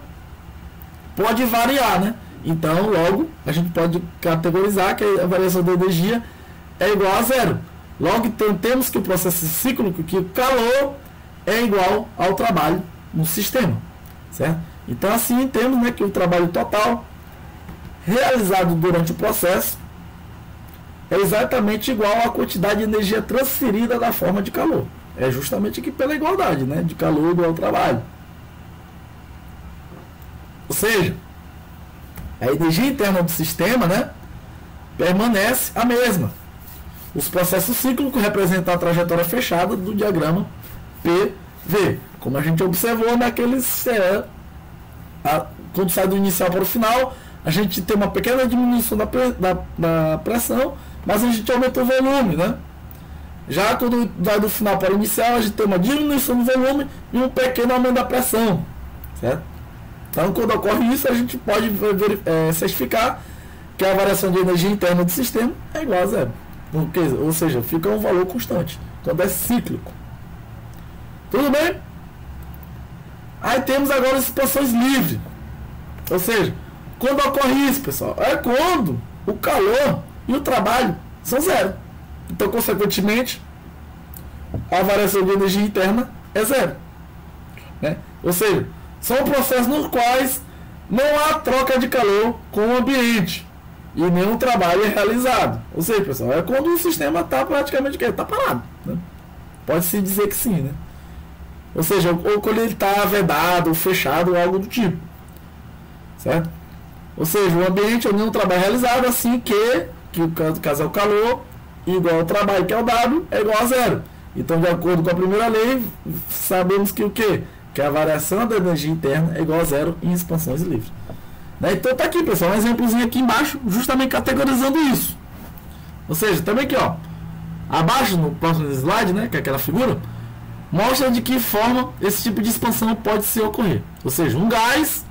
pode variar, né? Então logo a gente pode categorizar que a variação da energia é igual a zero. Logo então temos que o processo cíclico, que o calor é igual ao trabalho no sistema, certo? Então assim temos, né, que o trabalho total realizado durante o processo é exatamente igual à quantidade de energia transferida da forma de calor. É justamente aqui pela igualdade, né, de calor igual ao trabalho. Ou seja, a energia interna do sistema, né, permanece a mesma. Os processos cíclicos representam a trajetória fechada do diagrama PV. Como a gente observou naqueles... quando sai do inicial para o final, a gente tem uma pequena diminuição da pressão, mas a gente aumenta o volume, né? Já quando vai do final para o inicial, a gente tem uma diminuição do volume e um pequeno aumento da pressão, certo? Então, quando ocorre isso, a gente pode certificar que a variação de energia interna do sistema é igual a zero. Ou seja, fica um valor constante, quando é cíclico. Tudo bem? Aí temos agora as expansões livres. Ou seja, quando ocorre isso, pessoal, é quando o calor e o trabalho são zero. Então, consequentemente, a variação de energia interna é zero, né? Ou seja, são processos nos quais não há troca de calor com o ambiente e nenhum trabalho é realizado. Ou seja, pessoal, é quando o sistema está praticamente está parado, né? Pode-se dizer que sim, né? Ou seja, ou quando ele está vedado, ou fechado, ou algo do tipo, certo? Ou seja, o ambiente ou nenhum trabalho é realizado, assim que o caso é o calor, igual ao trabalho, que é o W, é igual a zero. Então, de acordo com a primeira lei, sabemos que o quê? Que a variação da energia interna é igual a zero em expansões livres. Né? Então, tá aqui, pessoal, um exemplozinho aqui embaixo, justamente categorizando isso. Ou seja, também aqui, ó, abaixo no próximo slide, né, que é aquela figura, mostra de que forma esse tipo de expansão pode se ocorrer. Ou seja, um gás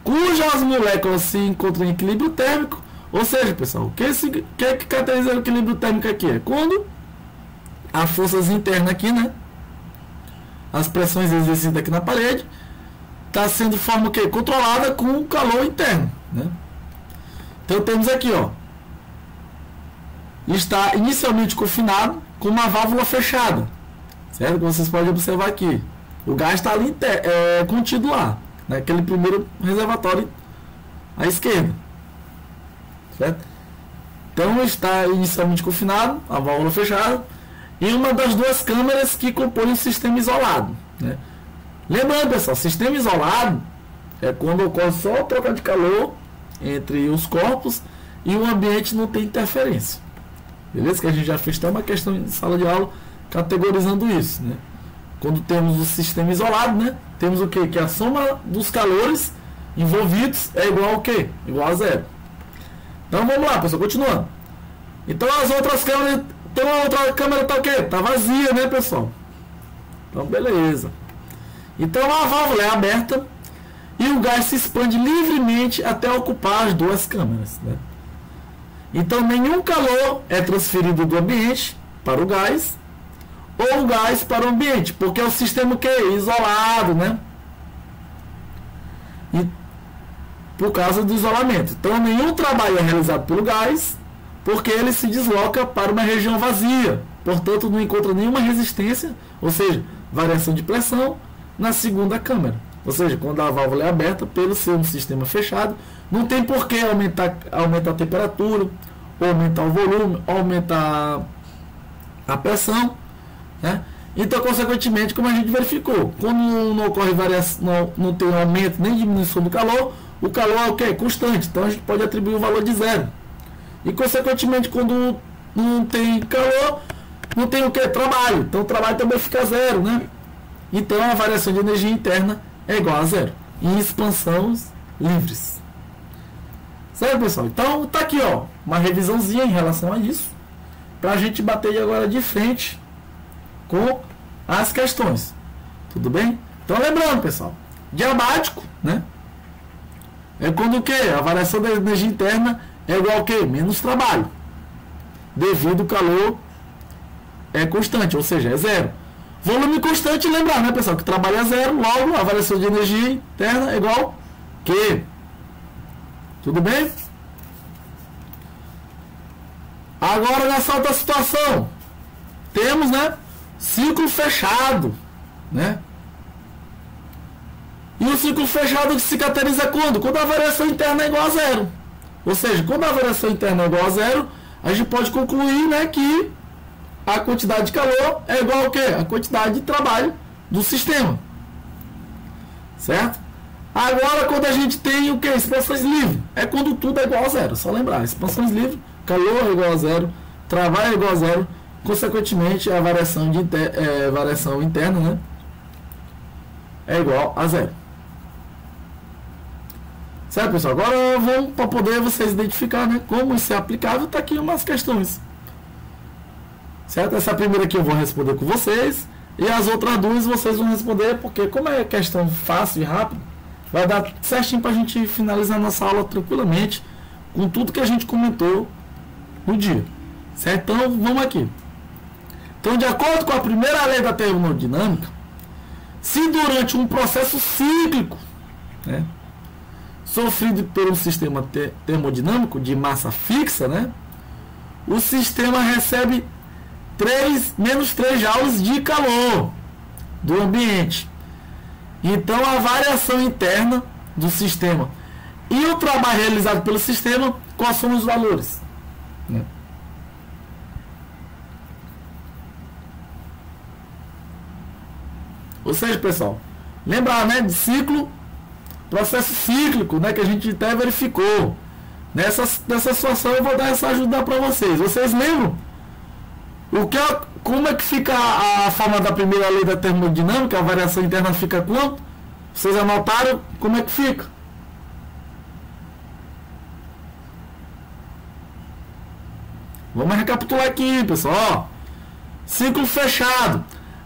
cujas moléculas se encontram em equilíbrio térmico. Ou seja, pessoal, o que caracteriza o equilíbrio térmico aqui? É quando as forças internas aqui, né, as pressões exercidas aqui na parede, está sendo de forma o quê? Controlada com o calor interno, né? Então temos aqui, ó, está inicialmente confinado com uma válvula fechada, certo? Como vocês podem observar aqui, o gás está ali contido lá, naquele primeiro reservatório à esquerda, certo? Então está inicialmente confinado, a válvula fechada, em uma das duas câmeras que compõem o sistema isolado, né? Lembrando, pessoal, sistema isolado é quando ocorre só a troca de calor entre os corpos e o ambiente não tem interferência. Beleza? Que a gente já fez até uma questão em sala de aula categorizando isso, né? Quando temos o sistema isolado, né, temos o quê? Que a soma dos calores envolvidos é igual ao quê? Igual a zero. Então vamos lá, pessoal, continuando. Então as outras câmeras, então a outra câmera está o quê? Está vazia, né, pessoal? Então beleza. Então a válvula é aberta e o gás se expande livremente até ocupar as duas câmeras, né? Então nenhum calor é transferido do ambiente para o gás ou o gás para o ambiente, porque é o sistema que é isolado, né? E por causa do isolamento. Então nenhum trabalho é realizado pelo gás, porque ele se desloca para uma região vazia, portanto não encontra nenhuma resistência, ou seja, variação de pressão na segunda câmara. Ou seja, quando a válvula é aberta, pelo ser um sistema fechado, não tem por que aumentar a temperatura, ou aumentar o volume, ou aumentar a pressão, né? Então, consequentemente, como a gente verificou, quando não ocorre variação, não tem aumento nem diminuição do calor, o calor é o quê? Constante. Então a gente pode atribuir o valor de zero. E consequentemente, quando não tem calor, não tem o quê? Trabalho. Então o trabalho também fica zero, né? Então a variação de energia interna é igual a zero em expansões livres. Certo, pessoal? Então tá aqui, ó, uma revisãozinha em relação a isso. para a gente bater agora de frente com as questões. Tudo bem? Então lembrando, pessoal, diabático, né? É quando o quê? A variação da energia interna é igual ao quê? Menos trabalho. Devido ao calor é constante, ou seja, é zero. Volume constante, lembrar, né, pessoal? Que trabalho é zero, logo a variação de energia interna é igual a Q. Tudo bem? Agora, nessa outra situação, temos, né, ciclo fechado, né? E o ciclo fechado se caracteriza quando? Quando a variação interna é igual a zero. Ou seja, quando a variação interna é igual a zero, a gente pode concluir, né, que a quantidade de calor é igual ao quê? A quantidade de trabalho do sistema. Certo? Agora, quando a gente tem o quê? Expansões livres. É quando tudo é igual a zero. Só lembrar, expansões livres, calor é igual a zero, trabalho é igual a zero, consequentemente a variação, variação interna, né, é igual a zero. Certo, pessoal? Agora vamos, para poder vocês identificar, né, como isso é aplicável, tá aqui umas questões. Certo? Essa primeira aqui eu vou responder com vocês, e as outras duas vocês vão responder, porque como é questão fácil e rápida, vai dar certinho para a gente finalizar nossa aula tranquilamente, com tudo que a gente comentou no dia. Certo? Então vamos aqui. Então, de acordo com a primeira lei da termodinâmica, se durante um processo cíclico, né, sofrido por um sistema termodinâmico de massa fixa, né, o sistema recebe menos 3 joules de calor do ambiente. Então a variação interna do sistema e o trabalho realizado pelo sistema, quais são os valores? Né? Ou seja, pessoal, lembrar, né, de ciclo, processo cíclico, né, que a gente até verificou. Nessa situação eu vou dar essa ajuda para vocês. Vocês lembram? Como é que fica a forma da primeira lei da termodinâmica? A variação interna fica quanto? Vocês anotaram como é que fica? Vamos recapitular aqui, pessoal. Ciclo fechado.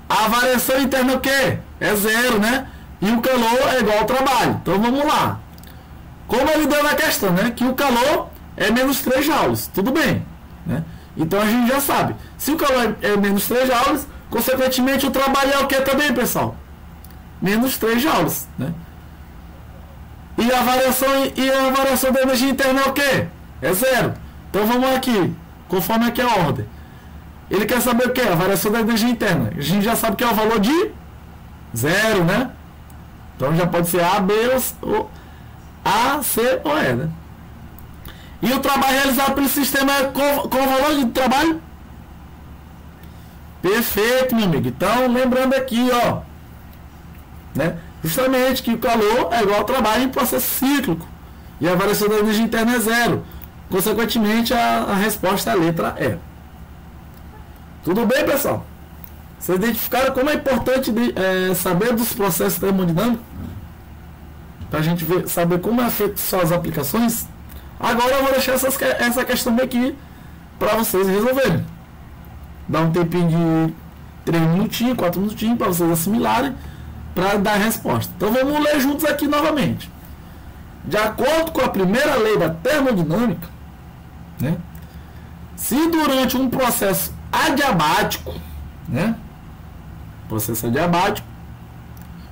A variação interna é o quê? É zero, né? E o calor é igual ao trabalho. Então vamos lá. Como ele deu na questão, né? Que o calor é menos 3 joules. Tudo bem, né? Então a gente já sabe. Se o calor é menos 3 joules, consequentemente o trabalho é o que também, pessoal? Menos 3 joules, né? E a variação da energia interna é o que? É zero. Então vamos aqui, conforme aqui a ordem. Ele quer saber o que? A variação da energia interna. A gente já sabe que é o valor de zero, né? Então já pode ser A, B, ou A, C ou E, né? E o trabalho realizado pelo sistema é qual o valor de trabalho? Perfeito, meu amigo. Então, lembrando aqui, ó, né? Justamente que o calor é igual ao trabalho em processo cíclico. E a variação da energia interna é zero. Consequentemente, a resposta é a letra E. Tudo bem, pessoal? Vocês identificaram como é importante saber dos processos termodinâmicos? Para a gente saber como é feito suas aplicações? Agora eu vou deixar essa questão aqui para vocês resolverem. Dá um tempinho de 3 minutinhos, 4 minutinhos para vocês assimilarem, para dar a resposta. Então vamos ler juntos aqui novamente. De acordo com a primeira lei da termodinâmica, né, se durante um processo adiabático, né, processo adiabático,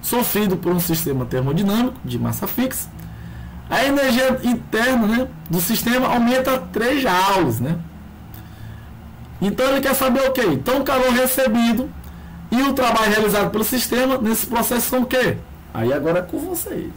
sofrido por um sistema termodinâmico de massa fixa, a energia interna, né, do sistema aumenta 3 joules, né? Então ele quer saber o quê? Então o calor recebido e o trabalho realizado pelo sistema nesse processo são o quê? Aí agora é com vocês.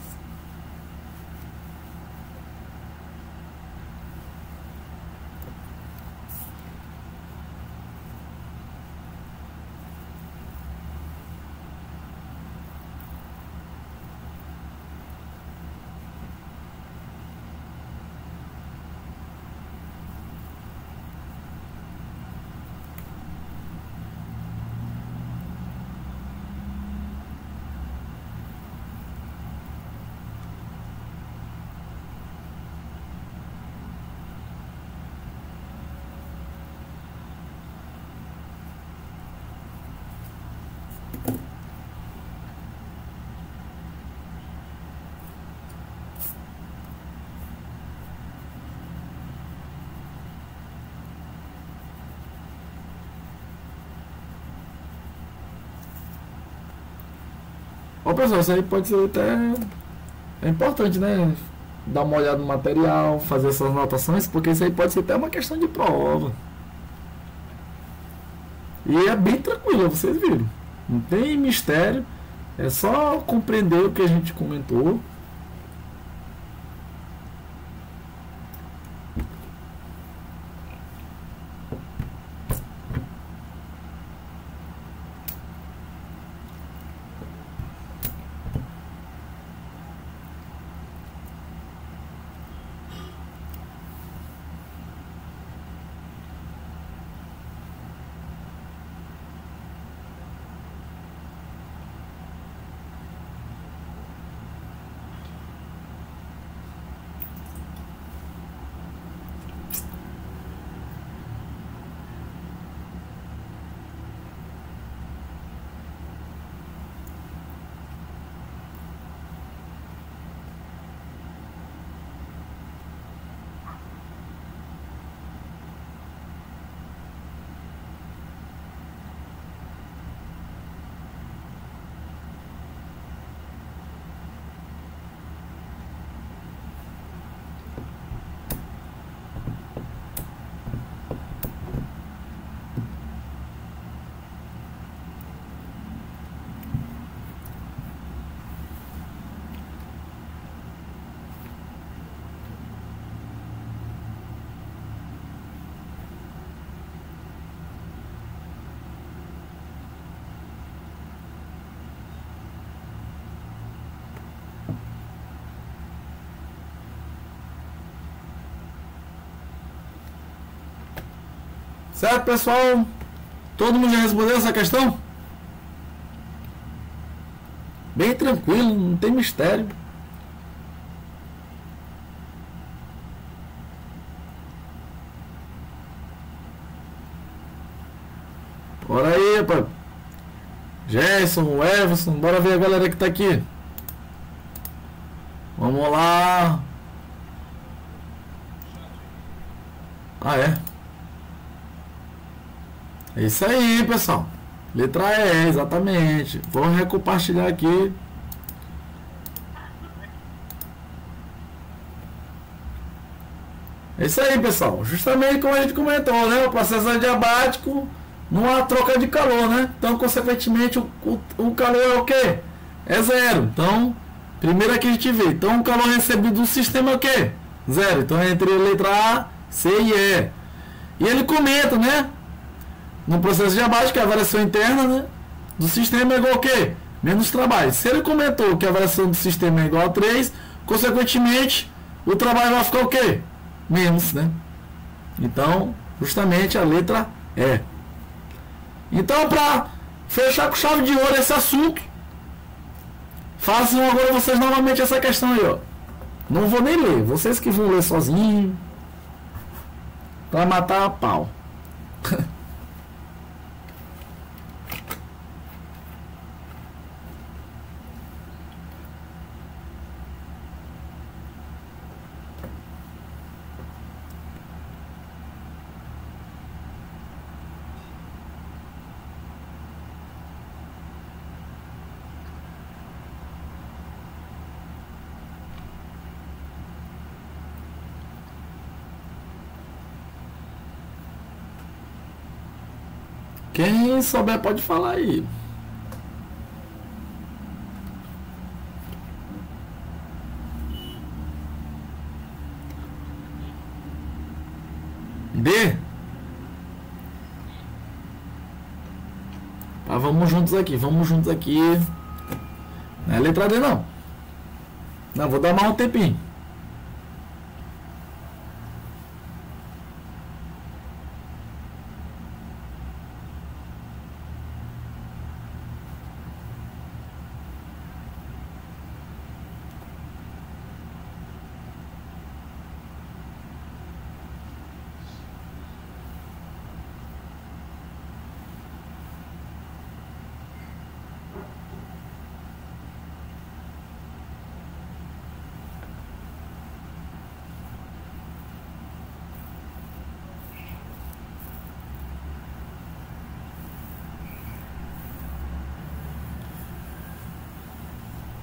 Ó, pessoal, isso aí pode ser até... É importante, né? Dar uma olhada no material, fazer essas anotações, porque isso aí pode ser até uma questão de prova. E é bem tranquilo, vocês viram. Não tem mistério. É só compreender o que a gente comentou. Certo, pessoal? Todo mundo já respondeu essa questão? Bem tranquilo, não tem mistério. Bora aí, rapaz. Gerson, Everson, bora ver a galera que tá aqui. Vamos lá. Ah, é? É isso aí, pessoal. Letra E, exatamente. Vou recompartilhar aqui. É isso aí, pessoal. Justamente como a gente comentou, né? O processo adiabático não há troca de calor, né? Então, consequentemente, o calor é o quê? É zero. Então, primeiro aqui a gente vê. Então, o calor recebido do sistema é o quê? Zero. Então, é entre a letra A, C e E. E ele comenta, né? No processo diabático, a variação interna, né, do sistema é igual a quê? Menos trabalho. Se ele comentou que a variação do sistema é igual a 3, consequentemente, o trabalho vai ficar o quê? Menos, né? Então, justamente a letra E. Então, para fechar com chave de ouro esse assunto, façam agora vocês novamente essa questão aí, ó. Não vou nem ler, vocês que vão ler sozinho, para matar a pau. Quem souber pode falar aí. D. Tá, vamos juntos aqui, vamos juntos aqui. Não é letra D não. Não, vou dar mais um tempinho.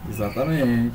Exatamente.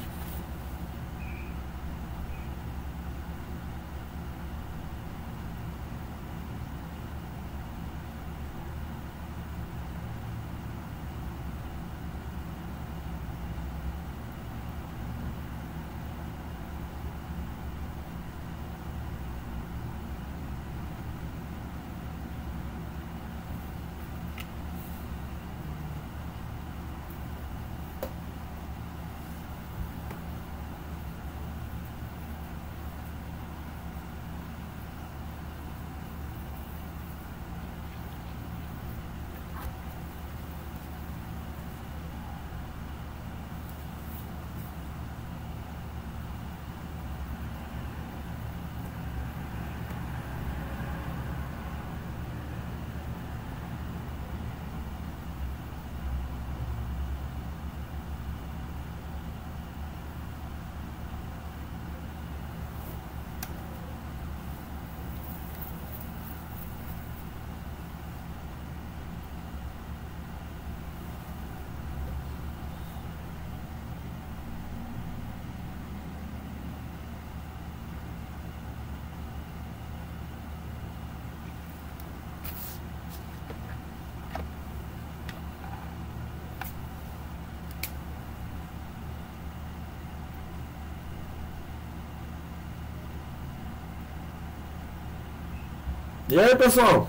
E aí, pessoal?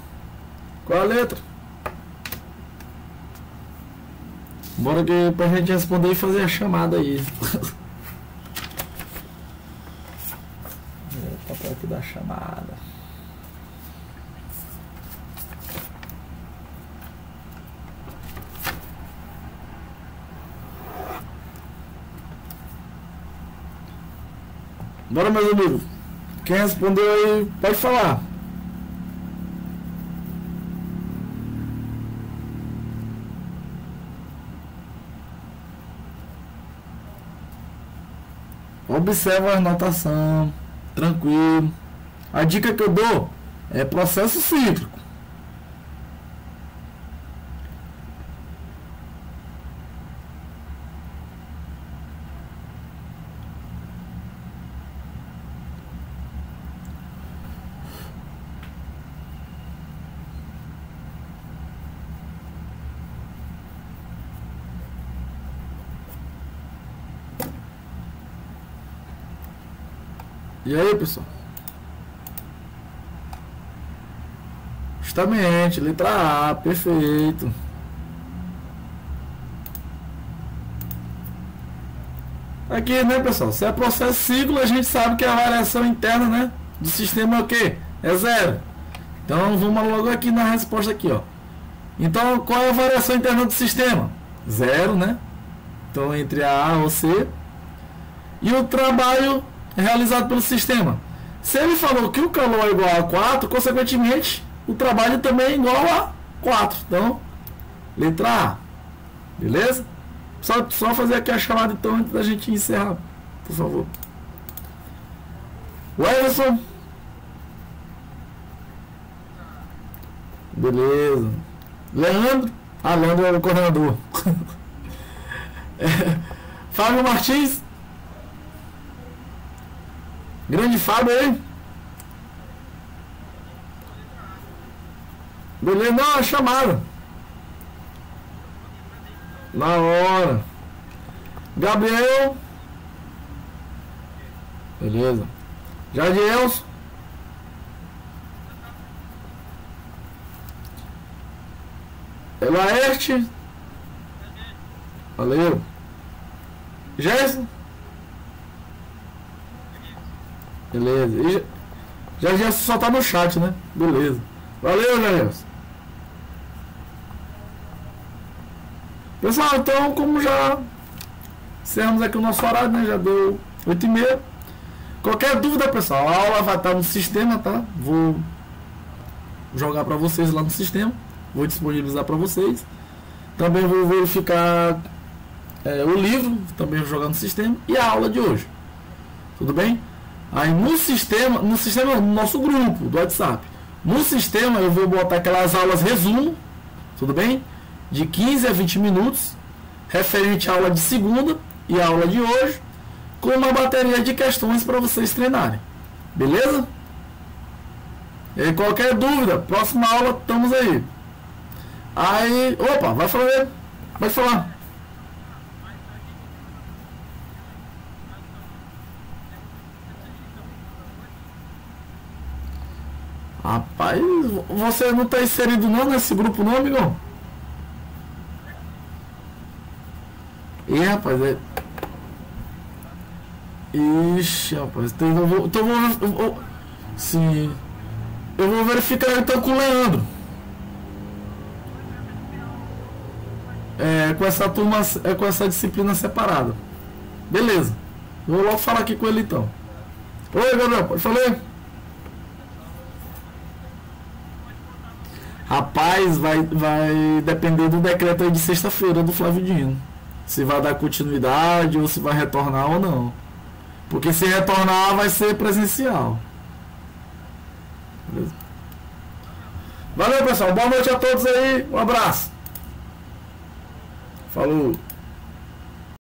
Qual a letra? Bora que pra gente responder e fazer a chamada aí. O papel aqui da chamada. Bora, meus amigos. Quem respondeu aí, pode falar. Observa a anotação, tranquilo. A dica que eu dou é processo cíclico. E aí, pessoal? Justamente, letra A, perfeito. Aqui, né, pessoal? Se é processo ciclo, a gente sabe que a variação interna, né, do sistema é o quê? É zero. Então, vamos logo aqui na resposta aqui, ó. Então, qual é a variação interna do sistema? Zero, né? Então, entre a ou C. E o trabalho realizado pelo sistema. Se ele falou que o calor é igual a 4, consequentemente, o trabalho também é igual a 4. Então, letra A. Beleza? Só fazer aqui a chamada então antes da gente encerrar, por favor. O Everson. Beleza. Leandro. Ah, Leandro é o coordenador. Fábio Martins. Grande Fábio aí. Beleza, não, é chamada. Na hora. Gabriel. Beleza. Jadielson. Elaerte. Valeu. Gerson. Beleza. E já só tá no chat, né? Beleza. Valeu, Gerson. Pessoal, então, como já encerramos aqui o nosso horário, né? Já deu 8h30. Qualquer dúvida, pessoal, a aula vai estar no sistema, tá? Vou jogar para vocês lá no sistema. Vou disponibilizar para vocês. Também vou verificar o livro, também vou jogar no sistema. E a aula de hoje. Tudo bem? Aí no sistema, no nosso grupo do WhatsApp. No sistema eu vou botar aquelas aulas resumo, tudo bem? De 15 a 20 minutos, referente à aula de segunda e a aula de hoje, com uma bateria de questões para vocês treinarem. Beleza? E qualquer dúvida, próxima aula estamos aí. Aí, opa, vai falar. Vai falar. Rapaz, você não está inserido não nesse grupo não, amigão? E rapaz, ixi, rapaz, então sim. Eu vou verificar então com o Leandro. Com essa turma, com essa disciplina separada. Beleza. Vou logo falar aqui com ele então. Oi, Gabriel, pode falar? Rapaz, vai depender do decreto aí de sexta-feira do Flávio Dino. Se vai dar continuidade ou se vai retornar ou não. Porque se retornar vai ser presencial. Beleza? Valeu, pessoal. Boa noite a todos aí. Um abraço. Falou.